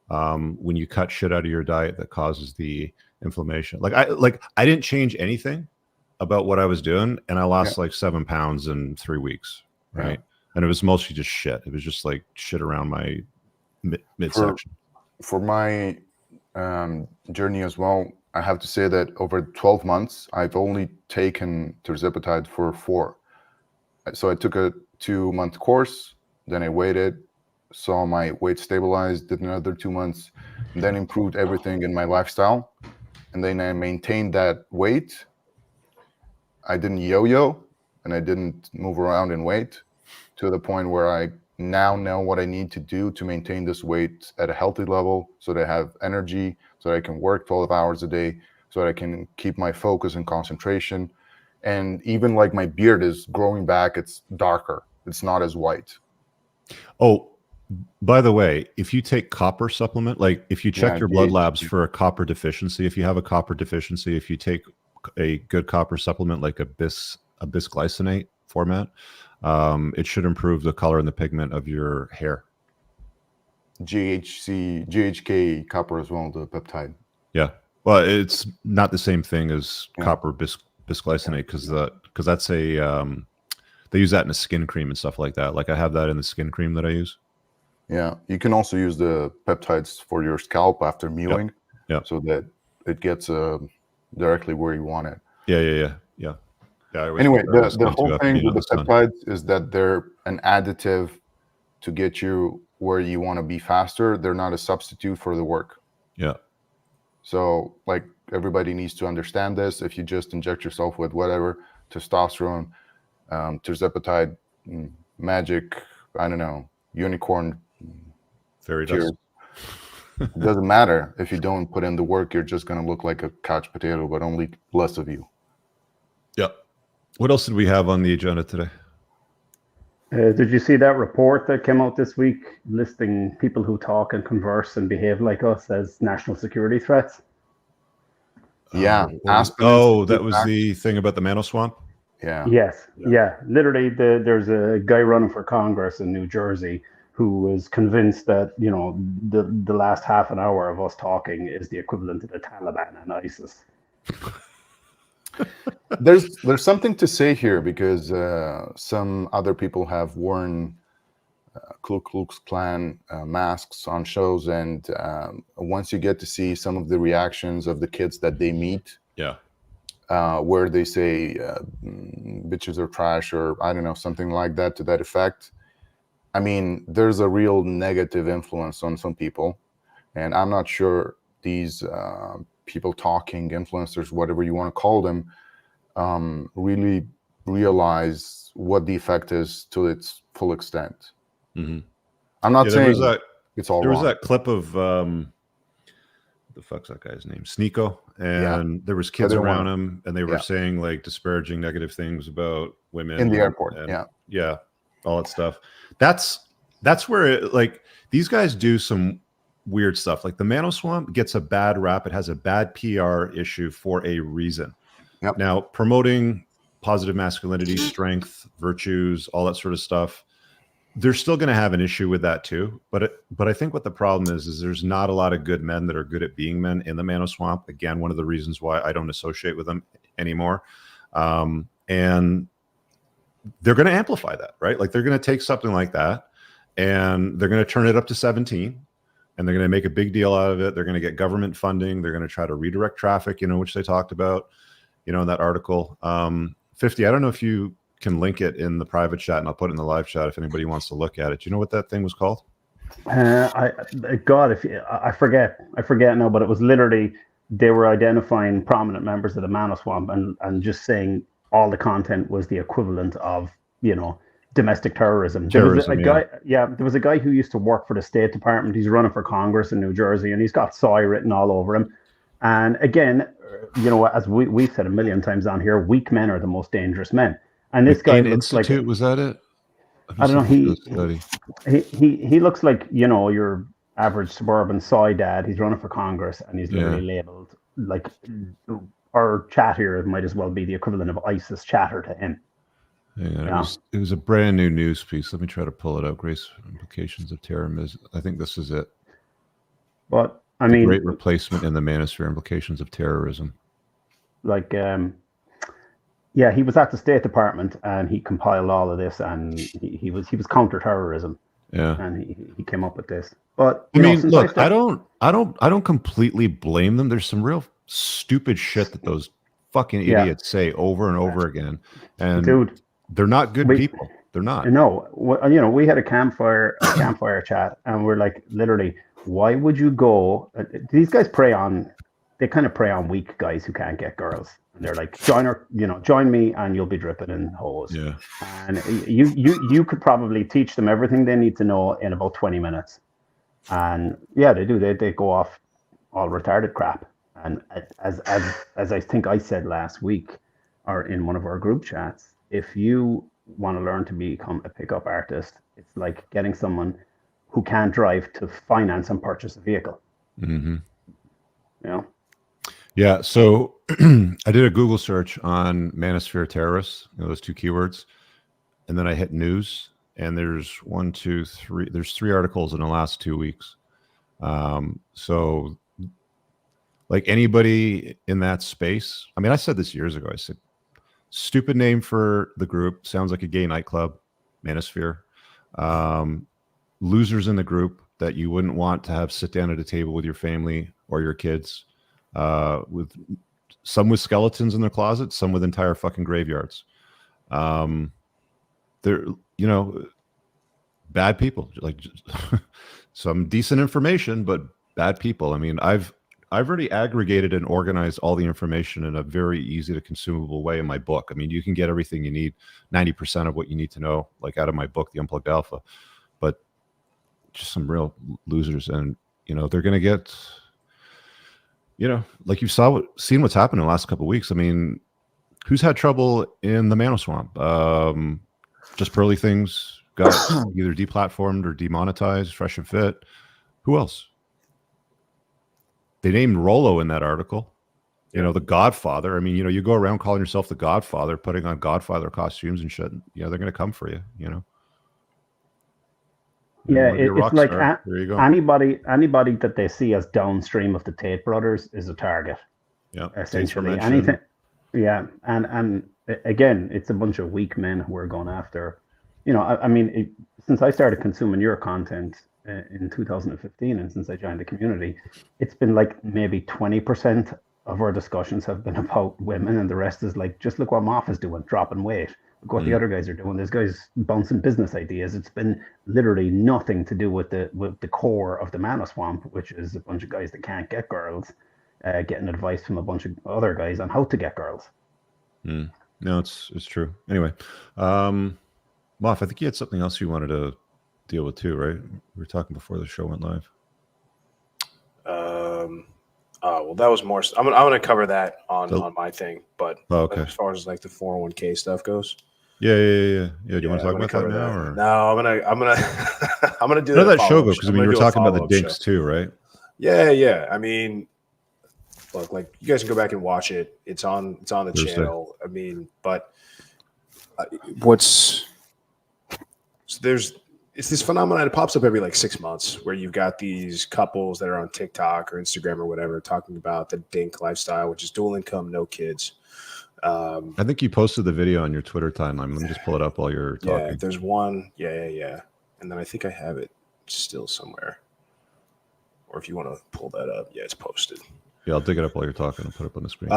[SPEAKER 1] when you cut shit out of your diet that causes the inflammation. I didn't change anything about what I was doing, and I lost like 7 pounds in 3 weeks, right? And it was mostly just shit. It was just like shit around my midsection.
[SPEAKER 4] For my journey as well, I have to say that over 12 months, I've only taken tirzepatide for 4. So I took a 2-month course, then I waited, saw my weight stabilize, did another 2 months, and then improved everything in my lifestyle. And then I maintained that weight. I didn't yo-yo, and I didn't move around in weight to the point where I now know what I need to do to maintain this weight at a healthy level so that I have energy, so that I can work 12 hours a day, so that I can keep my focus and concentration. And even like my beard is growing back, it's darker. It's not as white.
[SPEAKER 1] Oh, by the way, if you take copper supplement, like if you check your blood labs for a copper deficiency, if you have a copper deficiency, if you take a good copper supplement like a bisglycinate format, it should improve the color and the pigment of your hair.
[SPEAKER 4] GHK copper as well, the peptide.
[SPEAKER 1] Yeah. Well, it's not the same thing as
[SPEAKER 4] Yeah.
[SPEAKER 1] copper bisglycinate because that's a they use that in a skin cream and stuff like that. Like I have that in the skin cream that I use.
[SPEAKER 4] Yeah, you can also use the peptides for your scalp after mewing,
[SPEAKER 1] Yep.
[SPEAKER 4] so that it gets directly where you want it.
[SPEAKER 1] Yeah. I always
[SPEAKER 4] Anyway,
[SPEAKER 1] compare those
[SPEAKER 4] the
[SPEAKER 1] two
[SPEAKER 4] whole
[SPEAKER 1] after
[SPEAKER 4] thing
[SPEAKER 1] being
[SPEAKER 4] with
[SPEAKER 1] in
[SPEAKER 4] the
[SPEAKER 1] sun.
[SPEAKER 4] peptides is that they're an additive to get you where you want to be faster. They're not a substitute for the work.
[SPEAKER 1] Yeah.
[SPEAKER 4] So, like, everybody needs to understand this. If you just inject yourself with whatever, testosterone, tirzepatide, magic, I don't know, unicorn,
[SPEAKER 1] Fairy
[SPEAKER 4] cheers.
[SPEAKER 1] dust.
[SPEAKER 4] It doesn't matter. If you don't put in the work, you're just going to look like a couch potato, but only less of you.
[SPEAKER 1] Yeah. What else did we have on the agenda today?
[SPEAKER 3] Did you see that report that came out this week listing people who talk and converse and behave like us as national security threats?
[SPEAKER 4] Yeah.
[SPEAKER 1] That was the thing about the Manoswamp.
[SPEAKER 4] Yeah.
[SPEAKER 3] Yes. Yeah. Literally, there's a guy running for Congress in New Jersey who was convinced that, you know, the last half an hour of us talking is the equivalent to the Taliban and ISIS.
[SPEAKER 4] There's something to say here, because some other people have worn Ku Klux Klan masks on shows, and once you get to see some of the reactions of the kids that they meet, where they say bitches are trash, or I don't know, something like that to that effect. I mean, there's a real negative influence on some people, and I'm not sure these people talking, influencers, whatever you want to call them, really realize what the effect is to its full extent.
[SPEAKER 1] Mm-hmm.
[SPEAKER 4] I'm not saying it's all
[SPEAKER 1] there
[SPEAKER 4] wrong.
[SPEAKER 1] was that clip of the fuck's that guy's name? Sneeko, and there was kids around him, and they were saying like disparaging, negative things about women
[SPEAKER 4] in the airport.
[SPEAKER 1] Yeah, all that stuff. That's where like these guys do some weird stuff. Like the Manoswamp gets a bad rap. It has a bad PR issue for a reason.
[SPEAKER 4] Yep.
[SPEAKER 1] Now, promoting positive masculinity, strength, virtues, all that sort of stuff, they're still going to have an issue with that too. But I think what the problem is there's not a lot of good men that are good at being men in the Manoswamp. Again, one of the reasons why I don't associate with them anymore. And they're going to amplify that, right? Like they're going to take something like that and they're going to turn it up to 17. And they're going to make a big deal out of it. They're going to get government funding. They're going to try to redirect traffic, which they talked about, in that article. 50, I don't know if you can link it in the private chat, and I'll put it in the live chat if anybody wants to look at it. Do you know what that thing was called?
[SPEAKER 3] I forget now, but it was literally, they were identifying prominent members of the Manoswamp and just saying all the content was the equivalent of, domestic terrorism. There was a guy, there was a guy who used to work for the State Department. He's running for Congress in New Jersey, and he's got soy written all over him. And again, as we've said a million times on here, weak men are the most dangerous men. And this guy looks
[SPEAKER 1] Institute,
[SPEAKER 3] like,
[SPEAKER 1] was that it?
[SPEAKER 3] I don't know. He looks like, your average suburban soy dad. He's running for Congress, and he's literally labeled like, our chat here might as well be the equivalent of ISIS chatter to him.
[SPEAKER 1] It was a brand new news piece. Let me try to pull it out. Grace implications of terrorism. I think this is it.
[SPEAKER 3] But I mean,
[SPEAKER 1] great replacement in the Manosphere, implications of terrorism.
[SPEAKER 3] Like, he was at the State Department and he compiled all of this, and he was counterterrorism.
[SPEAKER 1] Yeah,
[SPEAKER 3] and he came up with this. But
[SPEAKER 1] I mean, look, I don't completely blame them. There's some real stupid shit that those fucking idiots say over and over again, and
[SPEAKER 3] dude,
[SPEAKER 1] they're not good people. They're not.
[SPEAKER 3] No, we had a campfire chat, and we're like, literally, why would you go? These guys they kind of prey on weak guys who can't get girls. And they're like, join me, and you'll be dripping in hose. Yeah. And you could probably teach them everything they need to know in about 20 minutes. And they do. They go off all retarded crap. And as I think I said last week, or in one of our group chats, if you want to learn to become a pickup artist, it's like getting someone who can't drive to finance and purchase a vehicle.
[SPEAKER 1] Mm-hmm.
[SPEAKER 3] Yeah.
[SPEAKER 1] So I did a Google search on Manosphere terrorists, those two keywords, and then I hit news, and there's 1, 2, 3. There's 3 articles in the last 2 weeks. So like anybody in that space. I mean, I said this years ago. I said, stupid name for the group. Sounds like a gay nightclub, Manosphere. Losers in the group that you wouldn't want to have sit down at a table with your family or your kids, with some with skeletons in their closets, some with entire fucking graveyards. They're, you know, bad people, like some decent information, but bad people. I mean, I've already aggregated and organized all the information in a very easy to consumable way in my book. I mean, you can get everything you need, 90% of what you need to know, like out of my book, The Unplugged Alpha. But just some real losers, and you know, they're going to get, you know, like you've seen what's happened in the last couple of weeks. I mean, who's had trouble in the Manoswamp? Just Pearly Things got either deplatformed or demonetized. Fresh and Fit. Who else? They named Rolo in that article. You know, the Godfather. I mean, you know, you go around calling yourself the Godfather, putting on Godfather costumes and shit. You know, they're going to come for you. You know.
[SPEAKER 3] Yeah, it's like
[SPEAKER 1] there you go.
[SPEAKER 3] anybody that they see as downstream of the Tate brothers is a target.
[SPEAKER 1] Yeah,
[SPEAKER 3] essentially anything. Yeah, and again, it's a bunch of weak men who are going after. You know, I mean, since I started consuming your content in 2015, and since I joined the community, it's been like maybe 20% of our discussions have been about women, and the rest is like, just look what Moff is doing, dropping weight. Look what the other guys are doing. There's guys bouncing business ideas. It's been literally nothing to do with the core of the Manoswamp, which is a bunch of guys that can't get girls, getting advice from a bunch of other guys on how to get girls.
[SPEAKER 1] No, it's true. Anyway, Moff, I think you had something else you wanted to deal with too, right? We were talking before the show went live.
[SPEAKER 2] Well, that was more. I'm gonna cover that on my thing, but
[SPEAKER 1] okay.
[SPEAKER 2] As far as like the 401k stuff goes,
[SPEAKER 1] yeah. Do you want to talk about that now? Or?
[SPEAKER 2] No, I'm gonna do
[SPEAKER 1] that. How did that show go? Because I mean, you were talking about the dinks too, right?
[SPEAKER 2] Yeah. I mean, look, like you guys can go back and watch it. It's on the channel. I mean, but it's this phenomenon. It pops up every like 6 months where you've got these couples that are on TikTok or Instagram or whatever talking about the DINK lifestyle, which is dual income, no kids.
[SPEAKER 1] I think you posted the video on your Twitter timeline. Let me just pull it up while you're talking.
[SPEAKER 2] Yeah, there's one. Yeah. And then I think I have it still somewhere. Or if you want to pull that up, yeah, it's posted.
[SPEAKER 1] Yeah, I'll dig it up while you're talking and put it up on the screen.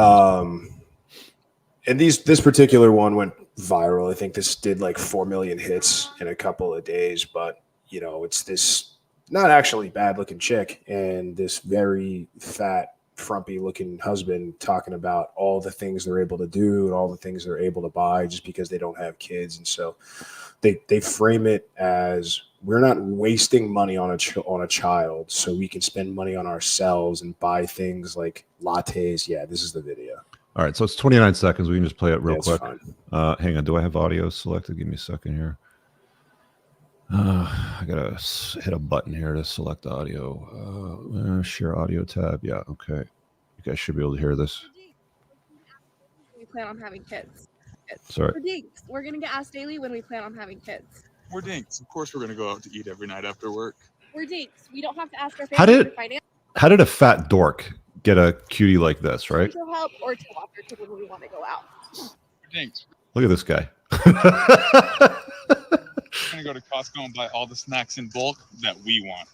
[SPEAKER 2] And this particular one went viral. I think this did like 4 million hits in a couple of days. But, you know, it's this not actually bad looking chick and this very fat, frumpy looking husband talking about all the things they're able to do and all the things they're able to buy just because they don't have kids. And so they frame it as, we're not wasting money on a child so we can spend money on ourselves and buy things like lattes. Yeah, this is the video.
[SPEAKER 1] All right, so it's 29 seconds. We can just play it real quick.
[SPEAKER 2] Fine.
[SPEAKER 1] Hang on. Do I have audio selected? Give me a second here. I got to hit a button here to select audio. Share audio tab. Yeah, okay. You guys should be able to hear this.
[SPEAKER 5] We plan on having kids.
[SPEAKER 1] Sorry.
[SPEAKER 5] We're dinks. We're going to get asked daily when we plan on having kids.
[SPEAKER 6] We're dinks. Of course we're going to go out to eat every night after work.
[SPEAKER 5] We're dinks. We don't have to ask our family for finance.
[SPEAKER 1] How did a fat dork get a cutie like this, right?
[SPEAKER 5] To help or to walk our kid when we want to go out.
[SPEAKER 6] We're dinks.
[SPEAKER 1] Look at this guy.
[SPEAKER 6] We're going to go to Costco and buy all the snacks in bulk that we want.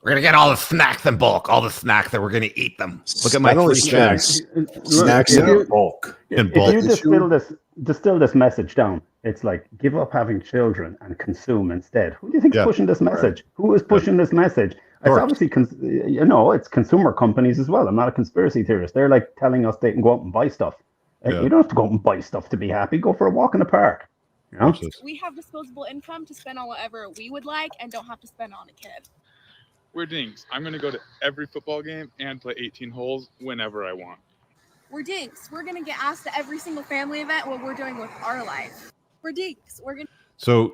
[SPEAKER 1] We're going to get all the snacks in bulk, all the snacks that we're going to eat them. Look at my
[SPEAKER 2] Not only
[SPEAKER 1] three
[SPEAKER 2] snacks.
[SPEAKER 1] snacks.
[SPEAKER 2] Snacks in bulk.
[SPEAKER 1] In bulk.
[SPEAKER 3] If you distill this message down, it's like, give up having children and consume instead. Who do you think is pushing this message? Who is pushing this message? It's obviously, it's consumer companies as well. I'm not a conspiracy theorist. They're like telling us they can go out and buy stuff. You don't have to go out and buy stuff to be happy. Go for a walk in the park. You know?
[SPEAKER 5] We have disposable income to spend on whatever we would like and don't have to spend on a kid.
[SPEAKER 6] We're dinks. I'm going to go to every football game and play 18 holes whenever I want.
[SPEAKER 5] We're dinks. We're going to get asked to every single family event what we're doing with our life. We're dinks.
[SPEAKER 1] So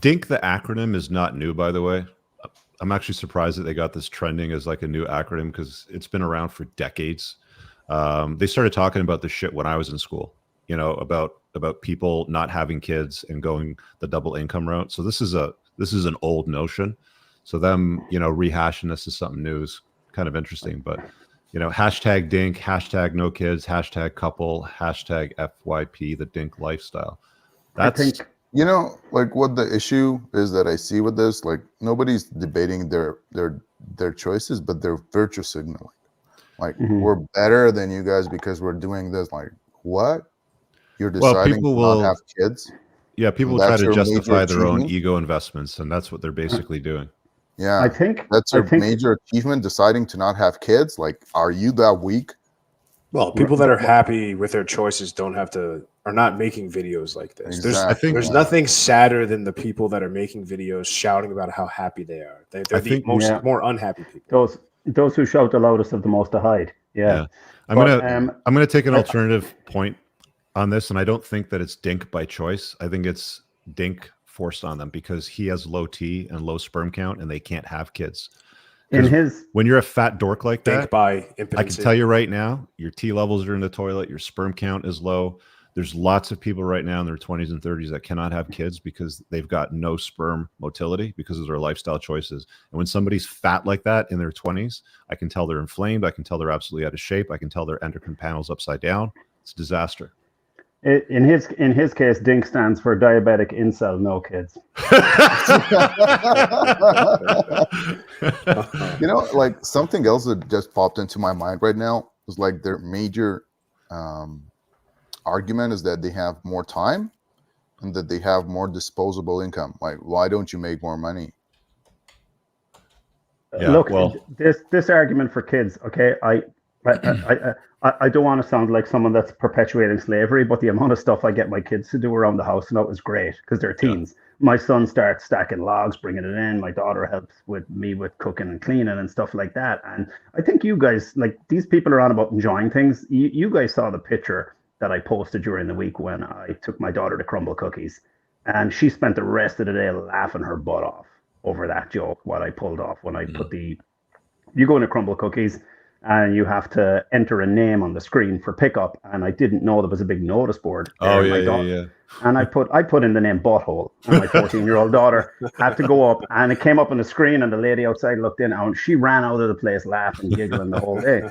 [SPEAKER 1] DINK, the acronym, is not new, by the way. I'm actually surprised that they got this trending as like a new acronym because it's been around for decades. They started talking about this shit when I was in school, you know, about people not having kids and going the double income route. So this is an old notion. So them, you know, rehashing this is something new is kind of interesting. But you know, hashtag DINK, hashtag no kids, hashtag couple, hashtag FYP, the DINK lifestyle. That's,
[SPEAKER 3] I think
[SPEAKER 4] You know, like what the issue is that I see with this, like nobody's debating their choices, but they're virtue signaling. Like we're better than you guys because we're doing this. Like what? You're
[SPEAKER 1] well,
[SPEAKER 4] deciding
[SPEAKER 1] people
[SPEAKER 4] to not
[SPEAKER 1] will,
[SPEAKER 4] have kids?
[SPEAKER 1] yeah, people
[SPEAKER 4] And
[SPEAKER 1] will try
[SPEAKER 4] that's
[SPEAKER 1] to
[SPEAKER 4] your major
[SPEAKER 1] justify their own
[SPEAKER 4] achievement?
[SPEAKER 1] ego investments, and that's what they're basically doing.
[SPEAKER 4] Yeah,
[SPEAKER 3] I think
[SPEAKER 4] that's
[SPEAKER 3] I
[SPEAKER 4] your
[SPEAKER 3] think
[SPEAKER 4] major achievement, deciding to not have kids. Like, are you that weak?
[SPEAKER 2] Well, people that are happy with their choices are not making videos like this.
[SPEAKER 4] Exactly.
[SPEAKER 1] I think-
[SPEAKER 2] There's nothing sadder than the people that are making videos shouting about how happy they are. They're
[SPEAKER 1] I
[SPEAKER 2] the
[SPEAKER 1] think-
[SPEAKER 2] more unhappy people.
[SPEAKER 3] those who shout the loudest have the most to hide. Yeah.
[SPEAKER 1] I'm
[SPEAKER 3] But,
[SPEAKER 1] gonna take an
[SPEAKER 3] I-
[SPEAKER 1] alternative point on this, and I don't think that it's DINK by choice. I think it's DINK forced on them because he has low T and low sperm count, and they can't have kids.
[SPEAKER 3] in
[SPEAKER 1] 'Cause
[SPEAKER 3] his
[SPEAKER 1] when you're a fat dork like
[SPEAKER 2] Think
[SPEAKER 1] that,
[SPEAKER 2] by
[SPEAKER 1] I can
[SPEAKER 2] impotency.
[SPEAKER 1] tell you right now, your T levels are in the toilet, your sperm count is low. There's lots of people right now in their 20s and 30s that cannot have kids because they've got no sperm motility because of their lifestyle choices. And when somebody's fat like that in their 20s, I can tell they're inflamed. I can tell they're absolutely out of shape. I can tell their endocrine panel's upside down. It's a disaster.
[SPEAKER 3] in his case, DINK stands for diabetic incel, no kids.
[SPEAKER 4] You know, like something else that just popped into my mind right now is like their major argument is that they have more time and that they have more disposable income. Like, why don't you make more money?
[SPEAKER 1] Yeah,
[SPEAKER 3] Look,
[SPEAKER 1] well-
[SPEAKER 3] this argument for kids. Okay, I don't want to sound like someone that's perpetuating slavery, but the amount of stuff I get my kids to do around the house now is great because they're teens. My son starts stacking logs, bringing it in. My daughter helps with me with cooking and cleaning and stuff like that. And I think you guys, like these people are on about enjoying things. You guys saw the picture that I posted during the week when I took my daughter to crumble cookies, and she spent the rest of the day laughing her butt off over that joke. What I pulled off when I put you go into crumble cookies and you have to enter a name on the screen for pickup. And I didn't know there was a big notice board.
[SPEAKER 1] Oh,
[SPEAKER 3] there.
[SPEAKER 1] yeah.
[SPEAKER 3] And I put in the name Butthole, and my 14-year-old daughter had to go up, and it came up on the screen, and the lady outside looked in, and she ran out of the place laughing, giggling the whole day.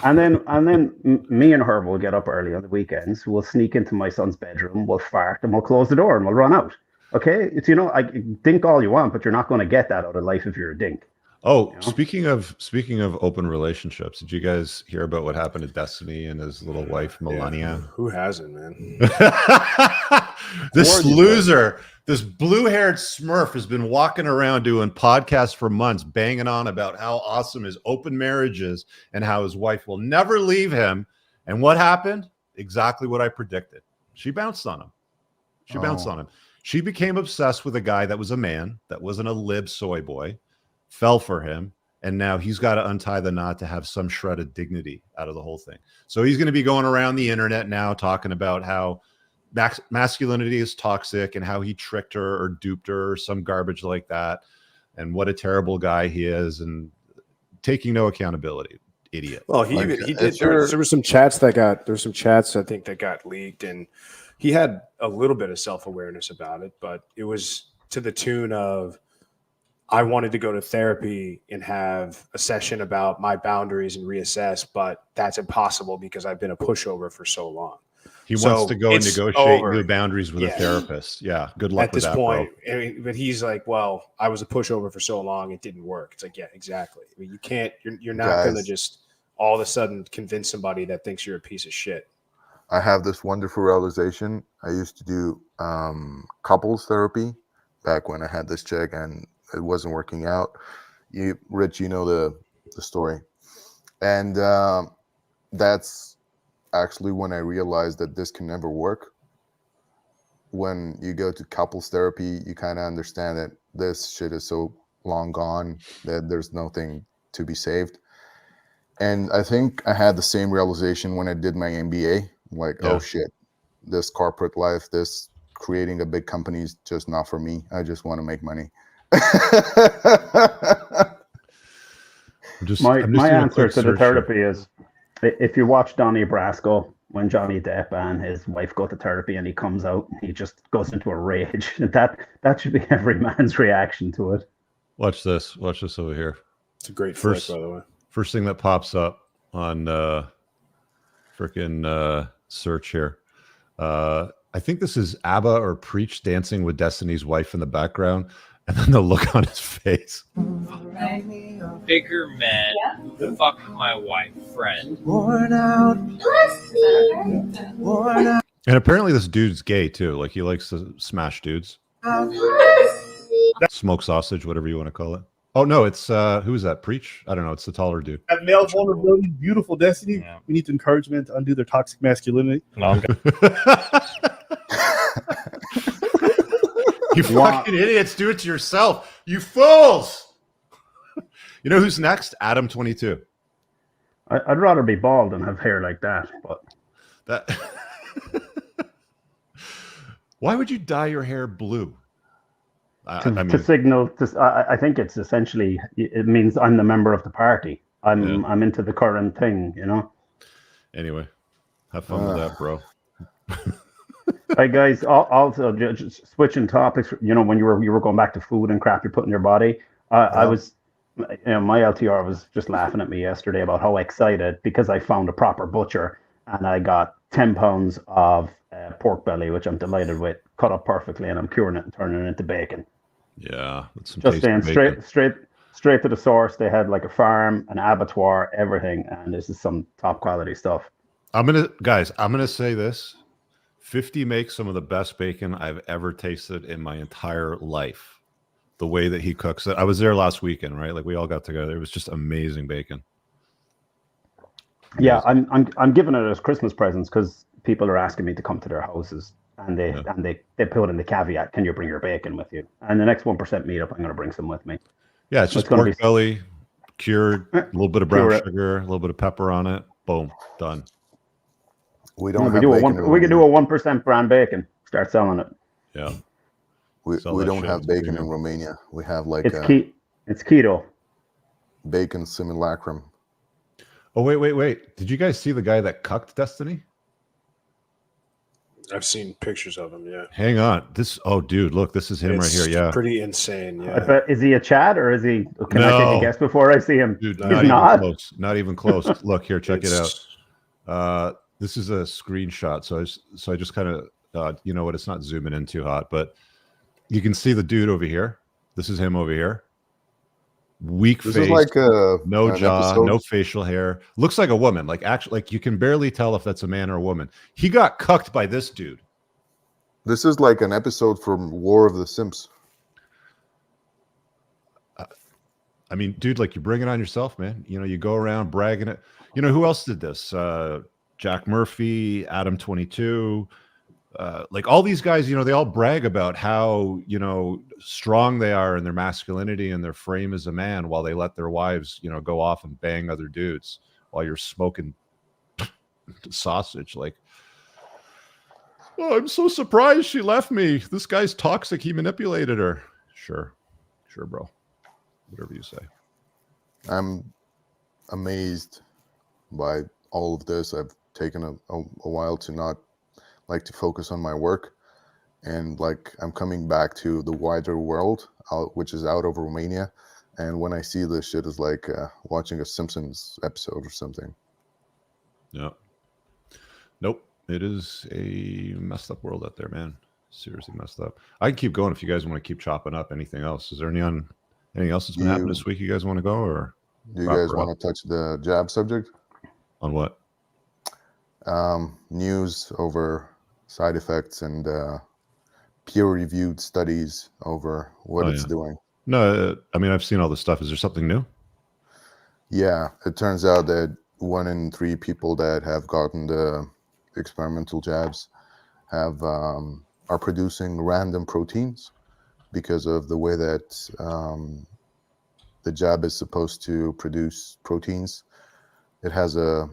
[SPEAKER 3] And then me and her will get up early on the weekends. We'll sneak into my son's bedroom, we'll fart, and we'll close the door, and we'll run out. Okay, it's I DINK all you want, but you're not going to get that out of life if you're a DINK.
[SPEAKER 1] Oh,
[SPEAKER 3] You know?
[SPEAKER 1] speaking of open relationships, did you guys hear about what happened to Destiny and his little wife Melania?
[SPEAKER 2] Who hasn't, man?
[SPEAKER 1] This loser, this blue-haired smurf has been walking around doing podcasts for months, banging on about how awesome his open marriage is and how his wife will never leave him. And what happened? Exactly what I predicted. She bounced on him. She became obsessed with a guy that was a man, that wasn't a lib soy boy, fell for him, and now he's got to untie the knot to have some shred of dignity out of the whole thing. So he's going to be going around the internet now talking about how masculinity is toxic and how he tricked her or duped her or some garbage like that, and what a terrible guy he is, and taking no accountability. Idiot.
[SPEAKER 2] Well, he did. There were some chats I think that got leaked, and he had a little bit of self-awareness about it, but it was to the tune of, I wanted to go to therapy and have a session about my boundaries and reassess, but that's impossible because I've been a pushover for so long.
[SPEAKER 1] He wants to go and
[SPEAKER 2] it's
[SPEAKER 1] negotiate
[SPEAKER 2] over.
[SPEAKER 1] new boundaries with a therapist. Yeah, good luck
[SPEAKER 2] At
[SPEAKER 1] with
[SPEAKER 2] this
[SPEAKER 1] that,
[SPEAKER 2] point.
[SPEAKER 1] bro.
[SPEAKER 2] I mean, but he's like, well, I was a pushover for so long, it didn't work. It's like, yeah, exactly. I mean, you can't. You're not going to just all of a sudden convince somebody that thinks you're a piece of shit.
[SPEAKER 4] I have this wonderful realization. I used to do couples therapy back when I had this chick and it wasn't working out. Rich, you know the story. And that's actually when I realized that this can never work. When you go to couples therapy, you kind of understand that this shit is so long gone that there's nothing to be saved. And I think I had the same realization when I did my MBA. Like, oh shit, this corporate life, this creating a big company is just not for me. I just want to make money.
[SPEAKER 3] My answer to the therapy is, if you watch Donnie Brasco, when Johnny Depp and his wife go to therapy and he comes out, he just goes into a rage. That should be every man's reaction to it.
[SPEAKER 1] Watch this over here.
[SPEAKER 2] It's a great flick, by the way.
[SPEAKER 1] First thing that pops up on freaking search here. I think this is ABBA or Preach dancing with Destiny's wife in the background, and then the look on his face.
[SPEAKER 7] Bigger men fuck my wife friend.
[SPEAKER 1] And apparently this dude's gay too. Like he likes to smash dudes. Smoke sausage, whatever you want to call it. Oh no, it's who is that? Preach? I don't know. It's the taller dude.
[SPEAKER 8] That male vulnerability, beautiful Destiny.
[SPEAKER 7] Yeah.
[SPEAKER 8] We need to encourage men to undo their toxic masculinity.
[SPEAKER 7] No,
[SPEAKER 1] You fucking idiots! Do it to yourself, you fools! You know who's next? Adam 22.
[SPEAKER 3] I'd rather be bald than have hair like that. But
[SPEAKER 1] That. Why would you dye your hair blue?
[SPEAKER 3] to signal, I think it's essentially, it means I'm the member of the party. I'm into the current thing, you know.
[SPEAKER 1] Anyway, have fun with that, bro.
[SPEAKER 3] Hey guys, also just switching topics. You know, when you were going back to food and crap you put in your body, I was, you know, my LTR was just laughing at me yesterday about how excited because I found a proper butcher and I got 10 pounds of pork belly, which I'm delighted with, cut up perfectly, and I'm curing it and turning it into bacon.
[SPEAKER 1] Yeah, that's some
[SPEAKER 3] Just saying,
[SPEAKER 1] bacon.
[SPEAKER 3] straight to the source. They had like a farm, an abattoir, everything, and this is some top quality stuff.
[SPEAKER 1] I'm gonna say this: 50 makes some of the best bacon I've ever tasted in my entire life. The way that he cooks it, I was there last weekend, right? Like we all got together. It was just amazing bacon.
[SPEAKER 3] Yeah, I'm giving it as Christmas presents because people are asking me to come to their houses, and they put in the caveat, can you bring your bacon with you? And the next 1% meetup, I'm going to bring some with me.
[SPEAKER 1] Yeah, it's just pork belly, cured, a little bit of brown sugar, a little bit of pepper on it. Boom, done.
[SPEAKER 4] We don't.
[SPEAKER 3] We can do a 1% brand bacon. Start selling it.
[SPEAKER 1] Yeah.
[SPEAKER 4] We don't have bacon in Romania. We have like
[SPEAKER 3] it's keto.
[SPEAKER 4] Bacon simulacrum.
[SPEAKER 1] Oh wait! Did you guys see the guy that cucked Destiny?
[SPEAKER 2] I've seen pictures of him. Yeah.
[SPEAKER 1] Hang on. Dude, look, this is him right here. Yeah.
[SPEAKER 2] Pretty insane. Yeah.
[SPEAKER 3] But is he a Chad or is he? Can I take a guess before I see him?
[SPEAKER 1] Dude,
[SPEAKER 3] He's not.
[SPEAKER 1] Close. Not even close. Look here, check it out. This is a screenshot. So I just kind of, you know what? It's not zooming in too hot, but you can see the dude over here. This is him over here. Weak face,
[SPEAKER 4] is like
[SPEAKER 1] no jaw, no facial hair. Looks like a woman. Like actually, like you can barely tell if that's a man or a woman. He got cucked by this dude.
[SPEAKER 4] This is like an episode from War of the Simps.
[SPEAKER 1] I mean, dude, like you bring it on yourself, man. You know, you go around bragging it. You know, who else did this? Jack Murphy, Adam 22. Like all these guys, you know, they all brag about how, you know, strong they are in their masculinity and their frame as a man while they let their wives, you know, go off and bang other dudes while you're smoking sausage. Like, oh, I'm so surprised she left me. This guy's toxic. He manipulated her. Sure, bro. Whatever you say.
[SPEAKER 4] I'm amazed by all of this. I've taken a while to not like to focus on my work, and like I'm coming back to the wider world, which is out of Romania, and when I see this shit, is like watching a Simpsons episode or something.
[SPEAKER 1] Yeah. Nope. It is a messed up world out there, man. Seriously messed up. I can keep going if you guys want to keep chopping up anything else. Is there anything else that's been happening this week you guys want to go, or
[SPEAKER 4] do you guys want to touch the jab subject?
[SPEAKER 1] On what?
[SPEAKER 4] News over side effects and peer-reviewed studies over what it's doing.
[SPEAKER 1] No, I mean, I've seen all this stuff. Is there something new?
[SPEAKER 4] Yeah, it turns out that 1 in 3 people that have gotten the experimental jabs are producing random proteins because of the way that the jab is supposed to produce proteins. It has a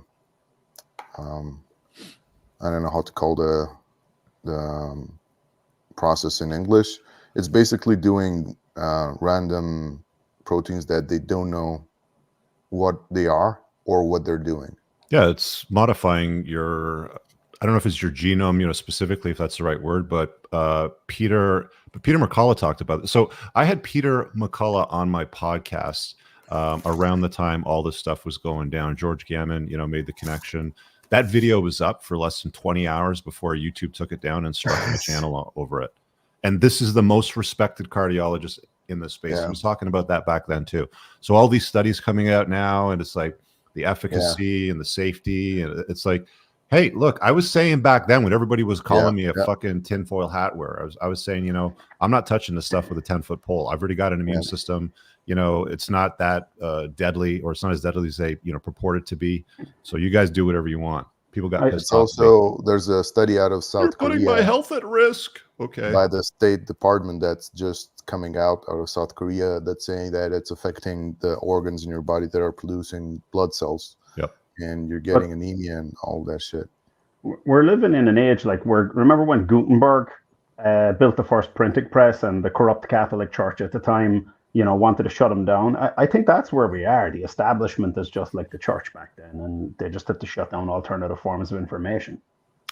[SPEAKER 4] I don't know how to call the process in English. It's basically doing random proteins that they don't know what they are or what they're doing.
[SPEAKER 1] Yeah, it's modifying your, I don't know if it's your genome, you know, specifically, if that's the right word, but Peter McCullough talked about it. So I had Peter McCullough on my podcast around the time all this stuff was going down. George Gammon, made the connection. That video was up for less than 20 hours before YouTube took it down and struck my channel over it. And this is the most respected cardiologist in this space.
[SPEAKER 4] Yeah.
[SPEAKER 1] He was talking about that back then too. So all these studies coming out now, and it's like the efficacy and the safety, and it's like, hey, look, I was saying back then when everybody was calling me a fucking tinfoil hat wearer, I was saying, I'm not touching this stuff with a 10-foot pole. I've already got an immune system. It's not that deadly, or it's not as deadly as they purport it to be. So you guys do whatever you want. People got pissed
[SPEAKER 4] It's
[SPEAKER 1] off.
[SPEAKER 4] also, there's a study out of South
[SPEAKER 1] You're putting
[SPEAKER 4] Korea
[SPEAKER 1] my health at risk. Okay.
[SPEAKER 4] by the State Department that's just coming out of South Korea that's saying that it's affecting the organs in your body that are producing blood cells.
[SPEAKER 1] Yep.
[SPEAKER 4] And you're getting anemia and all that shit.
[SPEAKER 3] We're living in an age like remember when Gutenberg built the first printing press, and the corrupt Catholic Church at the time, wanted to shut him down. I think that's where we are. The establishment is just like the church back then, and they just had to shut down alternative forms of information.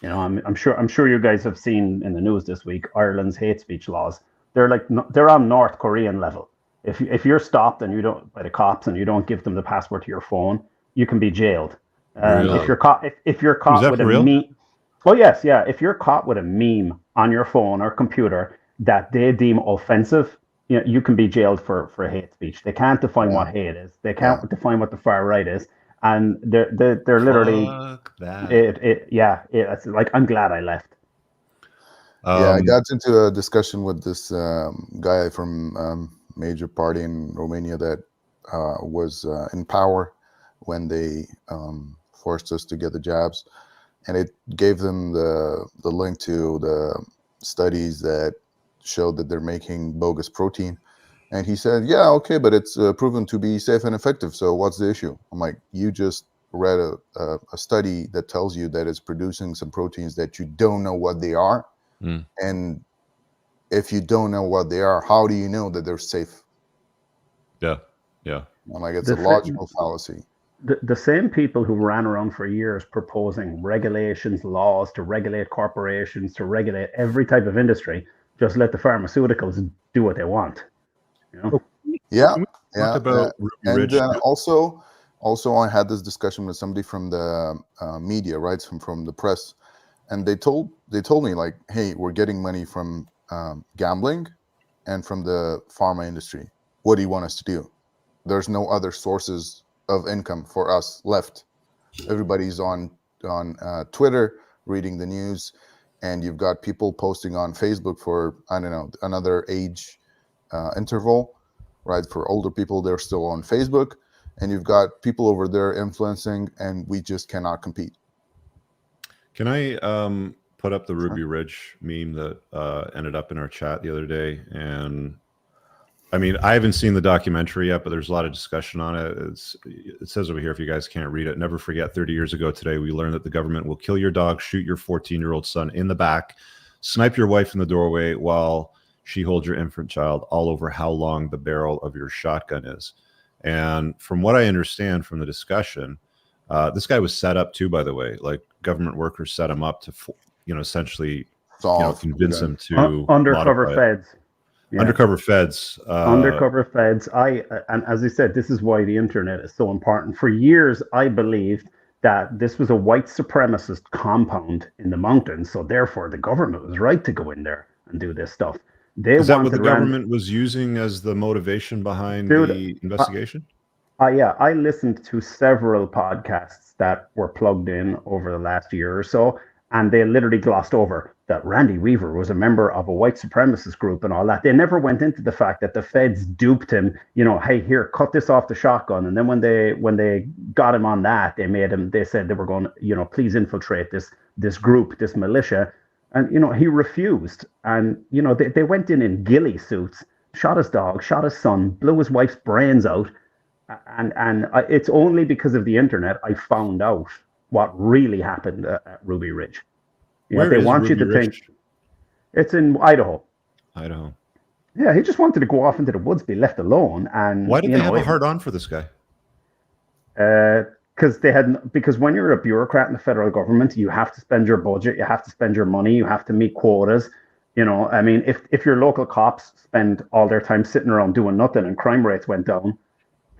[SPEAKER 3] I'm sure you guys have seen in the news this week Ireland's hate speech laws. They're on North Korean level. If you're stopped and by the cops and you don't give them the password to your phone, you can be jailed.
[SPEAKER 1] Really?
[SPEAKER 3] If you're caught with a meme, oh yes, yeah. If you're caught with a meme on your phone or computer that they deem offensive, you can be jailed for hate speech. They can't define what hate is. They can't define what the far right is, and they're literally.
[SPEAKER 1] Fuck that.
[SPEAKER 3] It's like, I'm glad I left.
[SPEAKER 4] I got into a discussion with this guy from major party in Romania that was in power when they forced us to get the jabs, and it gave them the link to the studies that showed that they're making bogus protein. And he said, yeah, okay, but it's proven to be safe and effective, so what's the issue? I'm like, you just read a study that tells you that it's producing some proteins that you don't know what they are. And if you don't know what they are, how do you know that they're safe?
[SPEAKER 1] Yeah.
[SPEAKER 4] I'm like, it's a logical fallacy.
[SPEAKER 3] The same people who ran around for years proposing regulations, laws to regulate corporations, to regulate every type of industry, just let the pharmaceuticals do what they want.
[SPEAKER 4] Yeah.
[SPEAKER 1] About
[SPEAKER 4] and also I had this discussion with somebody from the media, right, from the press, and they told me, like, hey, we're getting money from gambling and from the pharma industry. What do you want us to do? There's no other sources of income for us left. Everybody's on Twitter reading the news, and you've got people posting on Facebook for, I don't know, another age interval, right? For older people, they're still on Facebook, and you've got people over there influencing, and we just cannot compete.
[SPEAKER 1] Can I put up the Ruby Ridge meme that ended up in our chat the other day? And I mean, I haven't seen the documentary yet, but there's a lot of discussion on it. It says over here, if you guys can't read it, never forget 30 years ago today, we learned that the government will kill your dog, shoot your 14-year-old son in the back, snipe your wife in the doorway while she holds your infant child, all over how long the barrel of your shotgun is. And from what I understand from the discussion, this guy was set up too, by the way, like government workers set him up to, essentially, convince him to
[SPEAKER 3] undercover feds. Yeah.
[SPEAKER 1] Undercover feds.
[SPEAKER 3] Undercover feds. And as I said, this is why the internet is so important. For years, I believed that this was a white supremacist compound in the mountains, so therefore the government was right to go in there and do this stuff.
[SPEAKER 1] Is that what the government was using as the motivation behind the investigation?
[SPEAKER 3] I listened to several podcasts that were plugged in over the last year or so, and they literally glossed over that Randy Weaver was a member of a white supremacist group and all that. They never went into the fact that the feds duped him, hey, here, cut this off the shotgun. And then when they got him on that, they said they were going to, please infiltrate this group, this militia. And, he refused. And, they went in ghillie suits, shot his dog, shot his son, blew his wife's brains out. And it's only because of the internet I found out what really happened at Ruby Ridge.
[SPEAKER 1] Where
[SPEAKER 3] they want
[SPEAKER 1] Ruby
[SPEAKER 3] you to
[SPEAKER 1] Ridge?
[SPEAKER 3] think it's in Idaho.
[SPEAKER 1] Idaho.
[SPEAKER 3] Yeah, he just wanted to go off into the woods, be left alone. And
[SPEAKER 1] why did they have a hard on for this guy?
[SPEAKER 3] Because when you're a bureaucrat in the federal government, you have to spend your budget, you have to spend your money, you have to meet quotas. I mean, if your local cops spend all their time sitting around doing nothing and crime rates went down,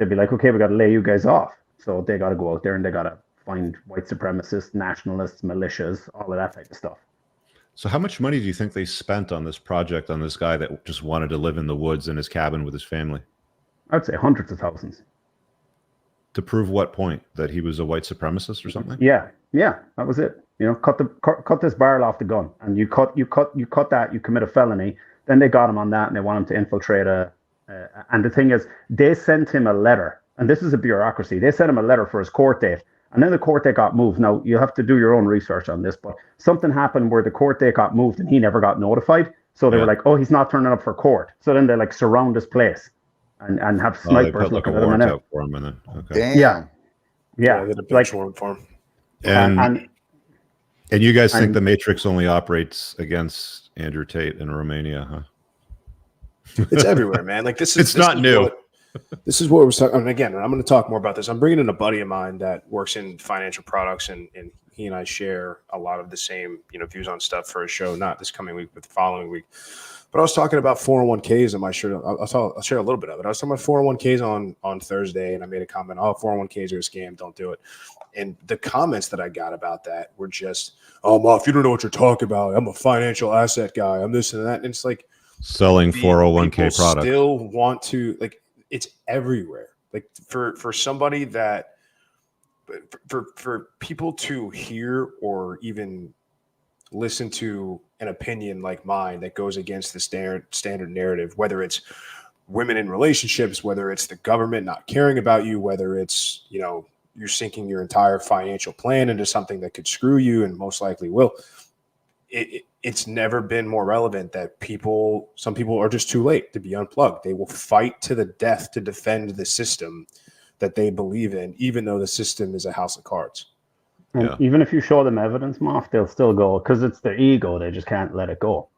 [SPEAKER 3] they'd be like, okay, we got to lay you guys off. So they got to go out there and they got to find white supremacists, nationalists, militias, all of that type of stuff.
[SPEAKER 1] So how much money do you think they spent on this project on this guy that just wanted to live in the woods in his cabin with his family?
[SPEAKER 3] I'd say hundreds of thousands.
[SPEAKER 1] To prove what point? That he was a white supremacist or something?
[SPEAKER 3] Yeah, that was it. You know, cut this barrel off the gun, and you cut that, you commit a felony. Then they got him on that, and they want him to infiltrate and the thing is, they sent him a letter, and this is a bureaucracy. They sent him a letter for his court date, and then the court date got moved. Now you have to do your own research on this, but something happened where the court date got moved, and he never got notified. So they were like, "Oh, he's not turning up for court." So then they like surround this place, and have snipers
[SPEAKER 1] put like a
[SPEAKER 3] looking at him.
[SPEAKER 1] warrant out for him, and then okay.
[SPEAKER 4] Damn.
[SPEAKER 3] Yeah,
[SPEAKER 2] They had a bench warrant for him.
[SPEAKER 1] And you guys think the Matrix only operates against Andrew Tate in Romania, huh?
[SPEAKER 2] It's everywhere, man. Like this is.
[SPEAKER 1] It's not new.
[SPEAKER 2] This is what we're talking. I mean, again, I'm going to talk more about this. I'm bringing in a buddy of mine that works in financial products, and he and I share a lot of the same, views on stuff for a show. Not this coming week, but the following week. But I was talking about 401ks on my show. I'll share a little bit of it. I was talking about 401ks on Thursday, and I made a comment. Oh, 401ks are a scam. Don't do it. And the comments that I got about that were just, "Oh, Muff, you don't know what you're talking about. I'm a financial asset guy. I'm this and that." And it's like
[SPEAKER 1] selling 401k products.
[SPEAKER 2] Still want to like. It's everywhere. Like for somebody that, for people to hear or even listen to an opinion like mine that goes against the standard narrative, whether it's women in relationships, whether it's the government not caring about you, whether it's, you're sinking your entire financial plan into something that could screw you and most likely will. It's never been more relevant that some people are just too late to be unplugged. They will fight to the death to defend the system that they believe in, even though the system is a house of cards.
[SPEAKER 3] And even if you show them evidence, Moff, they'll still go because it's their ego. They just can't let it go.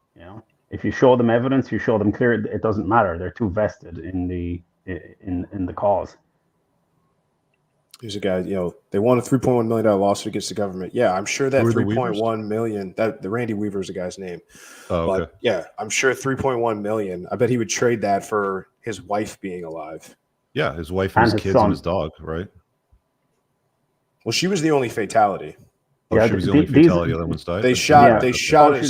[SPEAKER 3] If you show them evidence, you show them clear. It doesn't matter. They're too vested in the cause.
[SPEAKER 2] Here's a guy, they won a $3.1 million lawsuit against the government. Yeah, I'm sure that $3.1 million, the Randy Weaver is the guy's name.
[SPEAKER 1] Oh, okay.
[SPEAKER 2] But yeah, I'm sure $3.1 million. I bet he would trade that for his wife being alive.
[SPEAKER 1] Yeah, his wife and his kids
[SPEAKER 3] son.
[SPEAKER 1] and his dog, right?
[SPEAKER 2] Well, she was the only fatality.
[SPEAKER 1] Oh, she was the only fatality. The other ones died.
[SPEAKER 2] They shot his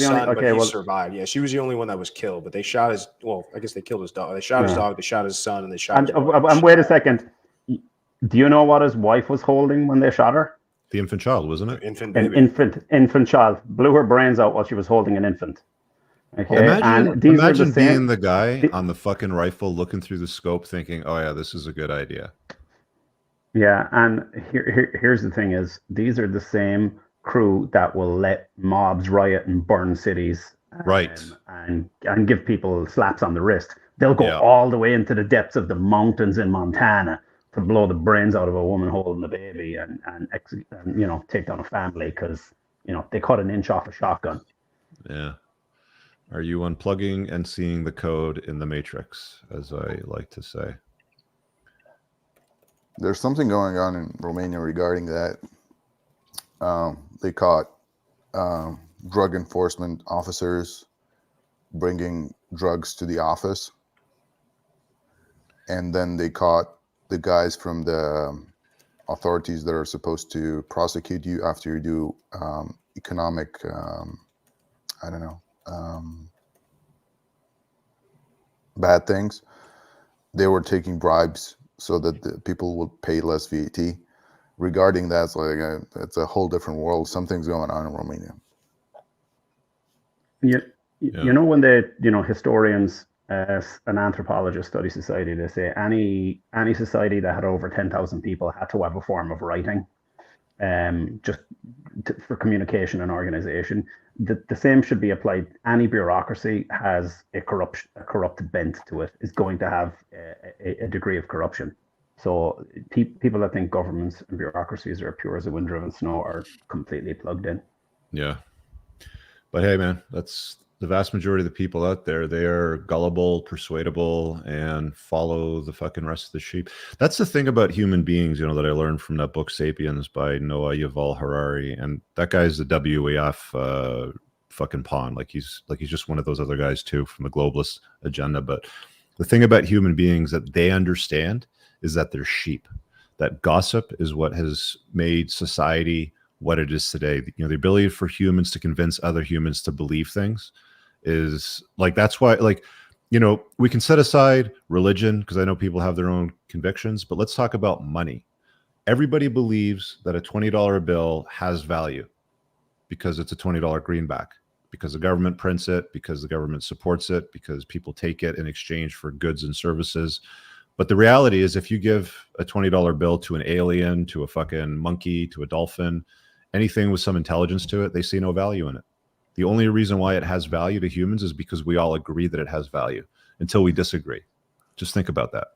[SPEAKER 2] son,
[SPEAKER 3] okay,
[SPEAKER 2] but he survived. Yeah, she was the only one that was killed. But they shot his. Well, I guess they killed his dog. They shot his dog. They shot his son, and they shot.
[SPEAKER 3] And wait a second. Do you know what his wife was holding when they shot her?
[SPEAKER 1] The infant child, wasn't it?
[SPEAKER 2] Infant baby.
[SPEAKER 3] Infant child. Blew her brains out while she was holding an infant. Okay.
[SPEAKER 1] Imagine being the guy on the fucking rifle looking through the scope thinking, "Oh yeah, this is a good idea."
[SPEAKER 3] Yeah, and here's the thing is, these are the same crew that will let mobs riot and burn cities.
[SPEAKER 1] Right.
[SPEAKER 3] And give people slaps on the wrist. They'll go all the way into the depths of the mountains in Montana to blow the brains out of a woman holding a baby and take down a family because, they cut an inch off a shotgun.
[SPEAKER 1] Yeah. Are you unplugging and seeing the code in the Matrix, as I like to say?
[SPEAKER 4] There's something going on in Romania regarding that. They caught drug enforcement officers bringing drugs to the office. And then they caught the guys from the authorities that are supposed to prosecute you after you do economic, bad things. They were taking bribes so that the people would pay less VAT. Regarding that, it's a whole different world. Something's going on in Romania.
[SPEAKER 3] You know when the historians an anthropologist study society, they say any society that had over 10,000 people had to have a form of writing, for communication and organization. The same should be applied. Any bureaucracy has a corrupt bent to it, is going to have a degree of corruption. So people that think governments and bureaucracies are pure as a wind-driven snow are completely plugged in.
[SPEAKER 1] Yeah. But hey, man, that's the vast majority of the people out there. They are gullible, persuadable, and follow the fucking rest of the sheep. That's the thing about human beings, that I learned from that book Sapiens by Noah Yuval Harari. And that guy's the WEF fucking pawn. Like he's just one of those other guys too from the globalist agenda. But the thing about human beings that they understand is that they're sheep. That gossip is what has made society what it is today. You know, the ability for humans to convince other humans to believe things is like, that's why, like, you know, we can set aside religion because I know people have their own convictions, but let's talk about money. Everybody believes that a $20 bill has value because it's a $20 greenback, because the government prints it, because the government supports it, because people take it in exchange for goods and services. But the reality is, if you give a $20 bill to an alien, to a fucking monkey, to a dolphin, anything with some intelligence to it, they see no value in it. The only reason why it has value to humans is because we all agree that it has value until we disagree. Just think about that.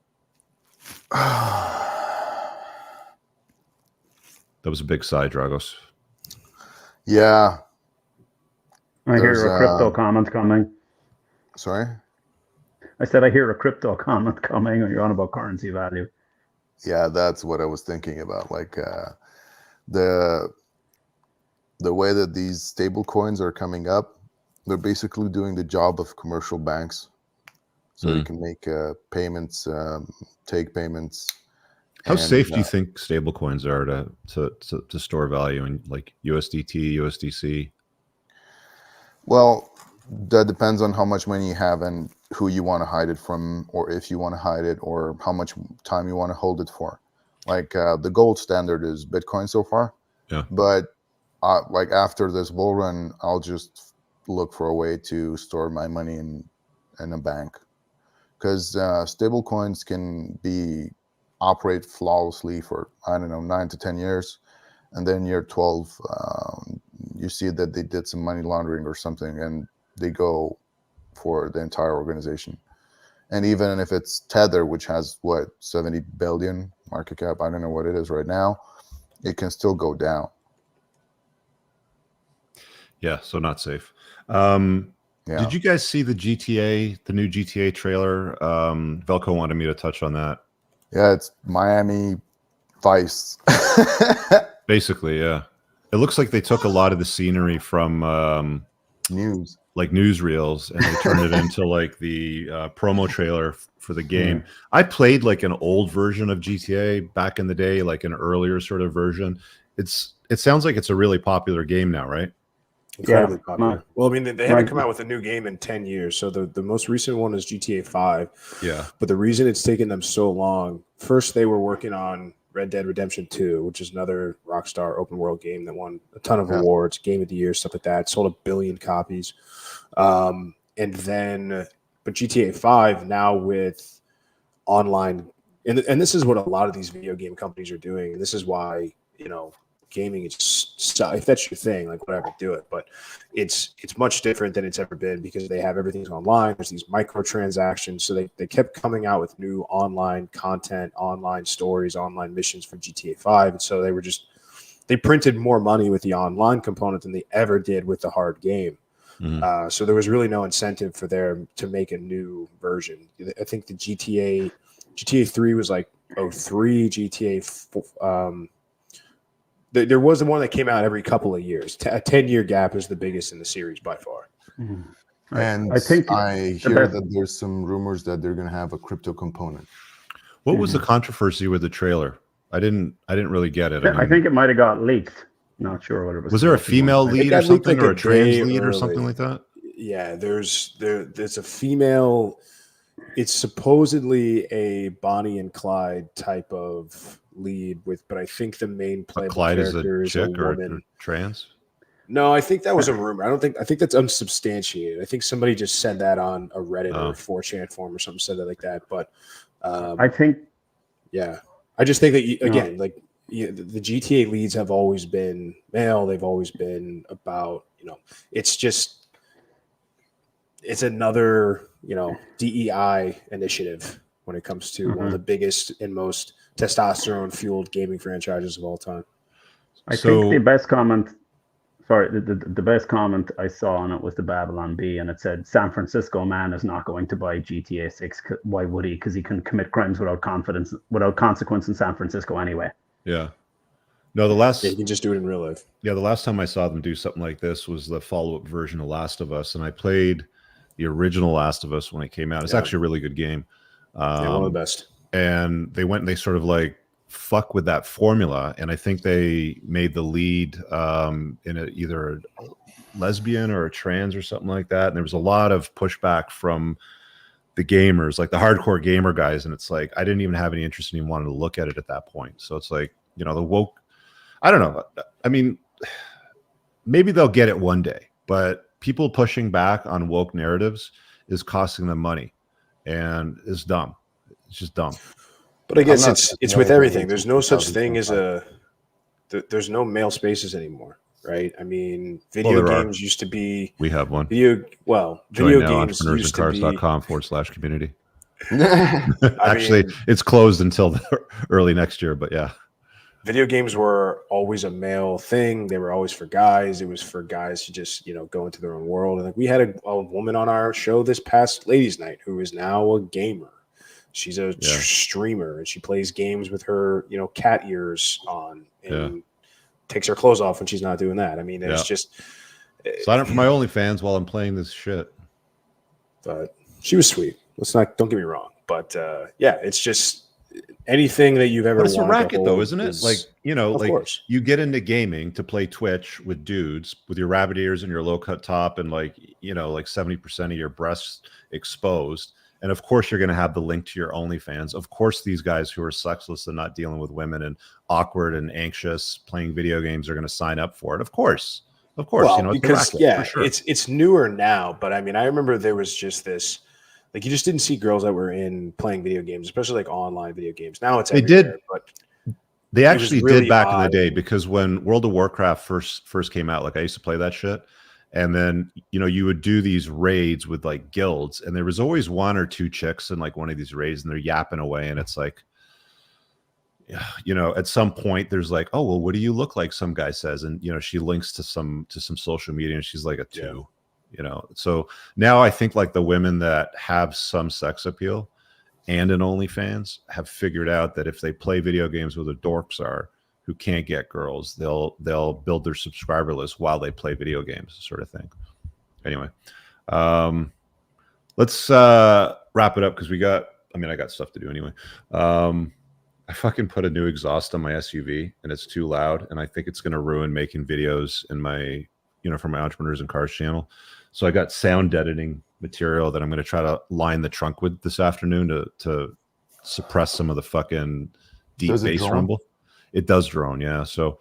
[SPEAKER 1] That was a big sigh, Dragos.
[SPEAKER 4] Yeah.
[SPEAKER 3] I hear a crypto comment coming.
[SPEAKER 4] Sorry?
[SPEAKER 3] I said I hear a crypto comment coming, or you're on about currency value.
[SPEAKER 4] Yeah, that's what I was thinking about. Like the way that these stable coins are coming up, they're basically doing the job of commercial banks. So you can make payments, take payments.
[SPEAKER 1] How safe do you think stable coins are to store value in, like USDT, USDC?
[SPEAKER 4] Well, that depends on how much money you have and who you want to hide it from, or if you want to hide it, or how much time you want to hold it for. Like the gold standard is Bitcoin so far. Yeah. But like after this bull run, I'll just look for a way to store my money in a bank, because stable coins can operate flawlessly for, I don't know, 9 to 10 years. And then year 12, you see that they did some money laundering or something, and they go for the entire organization. And even if it's Tether, which has what, 70 billion market cap, I don't know what it is right now, it can still go down.
[SPEAKER 1] Yeah, so not safe. Did you guys see the new GTA trailer? Velko wanted me to touch on that.
[SPEAKER 4] Yeah, it's Miami Vice.
[SPEAKER 1] Basically, yeah. It looks like they took a lot of the scenery from like newsreels, and they turned it into like the promo trailer for the game. I played like an old version of GTA back in the day, like an earlier sort of version. It sounds like it's a really popular game now, right?
[SPEAKER 2] Incredibly popular. Well, I mean, they haven't come out with a new game in 10 years. So the most recent one is GTA 5.
[SPEAKER 1] Yeah.
[SPEAKER 2] But the reason it's taken them so long, first they were working on Red Dead Redemption 2, which is another Rockstar open world game that won a ton of awards, Game of the Year, stuff like that. Sold 1 billion copies. But GTA 5 now with online, and this is what a lot of these video game companies are doing. And this is why, you know, gaming is just, if that's your thing, like whatever, do it. But it's much different than it's ever been, because they have everything's online. There's these microtransactions. So they kept coming out with new online content, online stories, online missions for GTA 5. And so they printed more money with the online component than they ever did with the hard game. So there was really no incentive for them to make a new version. I think the GTA 3 was like 03, GTA 4, there was the one that came out every couple of years. A 10-year gap is the biggest in the series by far.
[SPEAKER 4] And I hear that there's some rumors that they're going to have a crypto component.
[SPEAKER 1] What was the controversy with the trailer? I didn't really get it.
[SPEAKER 3] I think it might have got leaked. Not sure what it was.
[SPEAKER 1] Was there a female lead or something, or a trans lead or something like that?
[SPEAKER 2] Yeah, there's a female. It's supposedly a Bonnie and Clyde type of lead but I think the main playable character is a woman.
[SPEAKER 1] Or trans?
[SPEAKER 2] No, I think that was a rumor. I think that's unsubstantiated. I think somebody just said that on a Reddit or 4chan forum or something, said it like that. But
[SPEAKER 3] I think,
[SPEAKER 2] I just think that the GTA leads have always been male. They've always been about, it's another, DEI initiative when it comes to one of the biggest and most testosterone fueled gaming franchises of all time.
[SPEAKER 3] I think the best comment, the best comment I saw on it was the Babylon Bee, and it said, San Francisco man is not going to buy GTA 6. Why would he? Because he can commit crimes without consequence in San Francisco anyway.
[SPEAKER 1] Yeah. No, you
[SPEAKER 2] can just do it in real life.
[SPEAKER 1] Yeah, the last time I saw them do something like this was the follow-up version of Last of Us, and I played the original Last of Us when it came out. It's actually a really good game.
[SPEAKER 2] One of the best.
[SPEAKER 1] and they went and they sort of like fuck with that formula, and I think they made the lead in either a lesbian or a trans or something like that, and there was a lot of pushback from the gamers, like the hardcore gamer guys, and it's like I didn't even have any interest in even wanting to look at it at that point. So it's like, you know, the woke, I don't know, I mean, maybe they'll get it one day, but people pushing back on woke narratives is costing them money, and it's dumb. It's just dumb.
[SPEAKER 2] But I guess it's with everything. There's no such thing as there's no male spaces anymore, right? I mean, video games used to be.
[SPEAKER 1] We have one.
[SPEAKER 2] Video games used to be
[SPEAKER 1] entrepreneursandcars.com/community. Actually, it's closed until early next year, but yeah.
[SPEAKER 2] Video games were always a male thing. They were always for guys. It was for guys to just, you know, go into their own world. And like we had a woman on our show this past ladies' night who is now a gamer. She's a streamer, and she plays games with her, you know, cat ears on, and takes her clothes off when she's not doing that. I mean, it's just
[SPEAKER 1] sign up for my OnlyFans while I'm playing this shit.
[SPEAKER 2] But she was sweet. Don't get me wrong. But it's just anything that you've ever.
[SPEAKER 1] But it's a racket, though, isn't it? Like, you know, like
[SPEAKER 2] course.
[SPEAKER 1] You get into gaming to play Twitch with dudes with your rabbit ears and your low cut top, and like, you know, like 70% of your breasts exposed. And of course, you're going to have the link to your OnlyFans. Of course, these guys who are sexless and not dealing with women and awkward and anxious playing video games are going to sign up for it. Of course,
[SPEAKER 2] well,
[SPEAKER 1] you know,
[SPEAKER 2] because
[SPEAKER 1] sure.
[SPEAKER 2] it's newer now. But I mean, I remember there was just this, like, you just didn't see girls that were in playing video games, especially like online video games. Now it's everywhere, but
[SPEAKER 1] they actually
[SPEAKER 2] really
[SPEAKER 1] did back in the day, because when World of Warcraft first came out, like I used to play that shit. And then, you know, you would do these raids with like guilds, and there was always one or two chicks in like one of these raids, and they're yapping away. And it's like, you know, at some point there's like, oh, well, what do you look like? Some guy says, and, you know, she links to some social media, and she's like a 2, you know? So now I think like the women that have some sex appeal and an OnlyFans have figured out that if they play video games where the dorks are, who can't get girls, they'll build their subscriber list while they play video games, sort of thing. Anyway, let's wrap it up, because I got stuff to do anyway. I fucking put a new exhaust on my SUV, and it's too loud, and I think it's going to ruin making videos in my, you know, for my Entrepreneurs and Cars channel. So I got sound deadening material that I'm going to try to line the trunk with this afternoon to suppress some of the fucking deep bass rumble. It does drone, yeah. So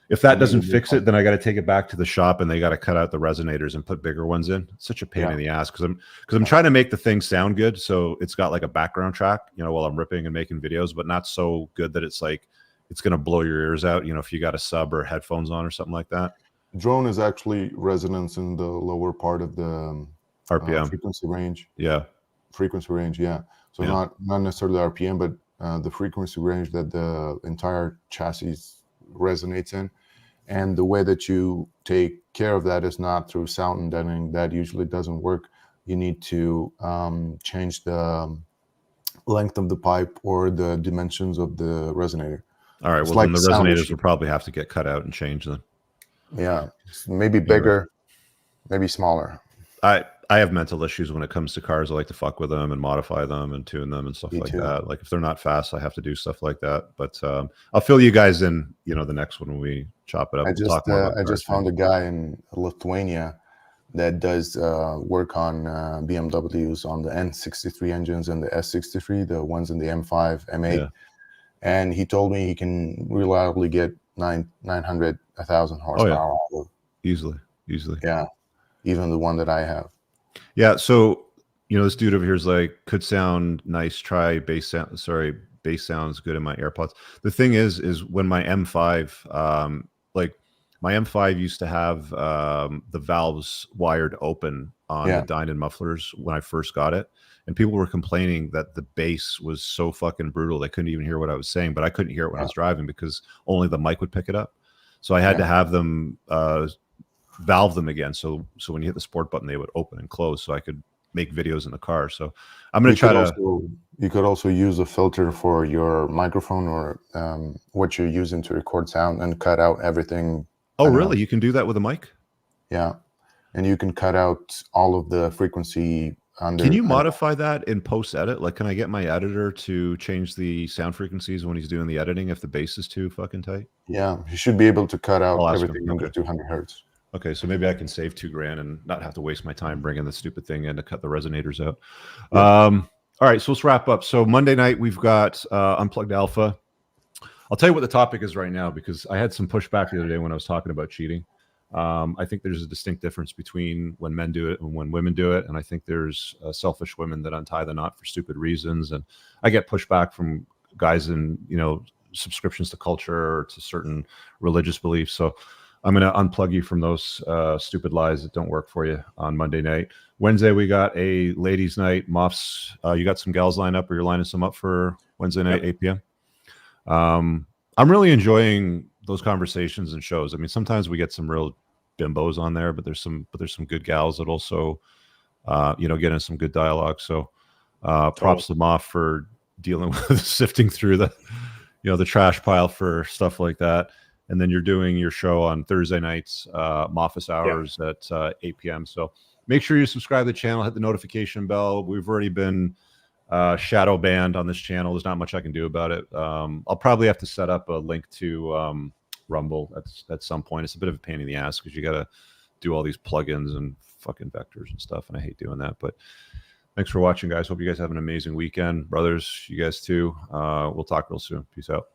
[SPEAKER 1] if that doesn't fix it, then I got to take it back to the shop, and they got to cut out the resonators and put bigger ones in. It's such a pain in the ass, because I'm trying to make the thing sound good, so it's got like a background track, you know, while I'm ripping and making videos, but not so good that it's like it's going to blow your ears out, you know, if you got a sub or headphones on or something like that.
[SPEAKER 4] Drone is actually resonance in the lower part of the
[SPEAKER 1] RPM
[SPEAKER 4] frequency range.
[SPEAKER 1] Frequency
[SPEAKER 4] range, yeah. So not necessarily the RPM, but the frequency range that the entire chassis resonates in. And the way that you take care of that is not through sound deadening. That usually doesn't work. You need to change the length of the pipe or the dimensions of the resonator.
[SPEAKER 1] All right, well, then the resonators will probably have to get cut out and changed then.
[SPEAKER 4] Yeah, maybe bigger, maybe smaller.
[SPEAKER 1] I have mental issues when it comes to cars. I like to fuck with them and modify them and tune them and stuff like that. Like if they're not fast, I have to do stuff like that. But I'll fill you guys in, you know, the next one when we chop it up.
[SPEAKER 4] I just found a guy in Lithuania that does work on BMWs on the N63 engines and the S63, the ones in the M5, M8. Yeah. And he told me he can reliably get 900, 1,000 horsepower.
[SPEAKER 1] Oh, yeah. Easily.
[SPEAKER 4] Yeah, even the one that I have.
[SPEAKER 1] Yeah, so, you know, this dude over here is like, could sound nice, try bass sound. Sorry, bass sounds good in my AirPods. The thing is when my M5, like my M5 used to have the valves wired open on the DINK mufflers when I first got it. And people were complaining that the bass was so fucking brutal. They couldn't even hear what I was saying, but I couldn't hear it when I was driving because only the mic would pick it up. So I had to have them valve them again. So when you hit the sport button, they would open and close so I could make videos in the car. So I'm going to try to...
[SPEAKER 4] You could also use a filter for your microphone or what you're using to record sound and cut out everything.
[SPEAKER 1] Oh, really? You can do that with a mic?
[SPEAKER 4] Yeah. And you can cut out all of the frequency
[SPEAKER 1] Can you modify that in post edit? Like, can I get my editor to change the sound frequencies when he's doing the editing if the bass is too fucking tight?
[SPEAKER 4] Yeah, you should be able to cut out
[SPEAKER 1] I'll ask
[SPEAKER 4] everything
[SPEAKER 1] him.
[SPEAKER 4] under
[SPEAKER 1] Okay.
[SPEAKER 4] 200 hertz.
[SPEAKER 1] Okay, so maybe I can save $2,000 and not have to waste my time bringing the stupid thing in to cut the resonators out.
[SPEAKER 4] Yeah.
[SPEAKER 1] All right, so let's wrap up. So Monday night we've got Unplugged Alpha. I'll tell you what the topic is right now because I had some pushback the other day when I was talking about cheating. I think there's a distinct difference between when men do it and when women do it, and I think there's selfish women that untie the knot for stupid reasons. And I get pushback from guys in subscriptions to culture or to certain religious beliefs. So I'm going to unplug you from those stupid lies that don't work for you on Monday night. Wednesday, we got a ladies' night. Moffs, you got some gals lined up or you're lining some up for Wednesday night, 8 p.m.? I'm really enjoying those conversations and shows. I mean, sometimes we get some real bimbos on there, but there's some good gals that also, get in some good dialogue. So props to Moff for dealing with sifting through the trash pile for stuff like that. And then you're doing your show on Thursday nights, office hours at 8 p.m. So make sure you subscribe to the channel, hit the notification bell. We've already been shadow banned on this channel. There's not much I can do about it. I'll probably have to set up a link to Rumble at some point. It's a bit of a pain in the ass because you got to do all these plugins and fucking vectors and stuff, and I hate doing that. But thanks for watching, guys. Hope you guys have an amazing weekend. Brothers, you guys too. We'll talk real soon. Peace out.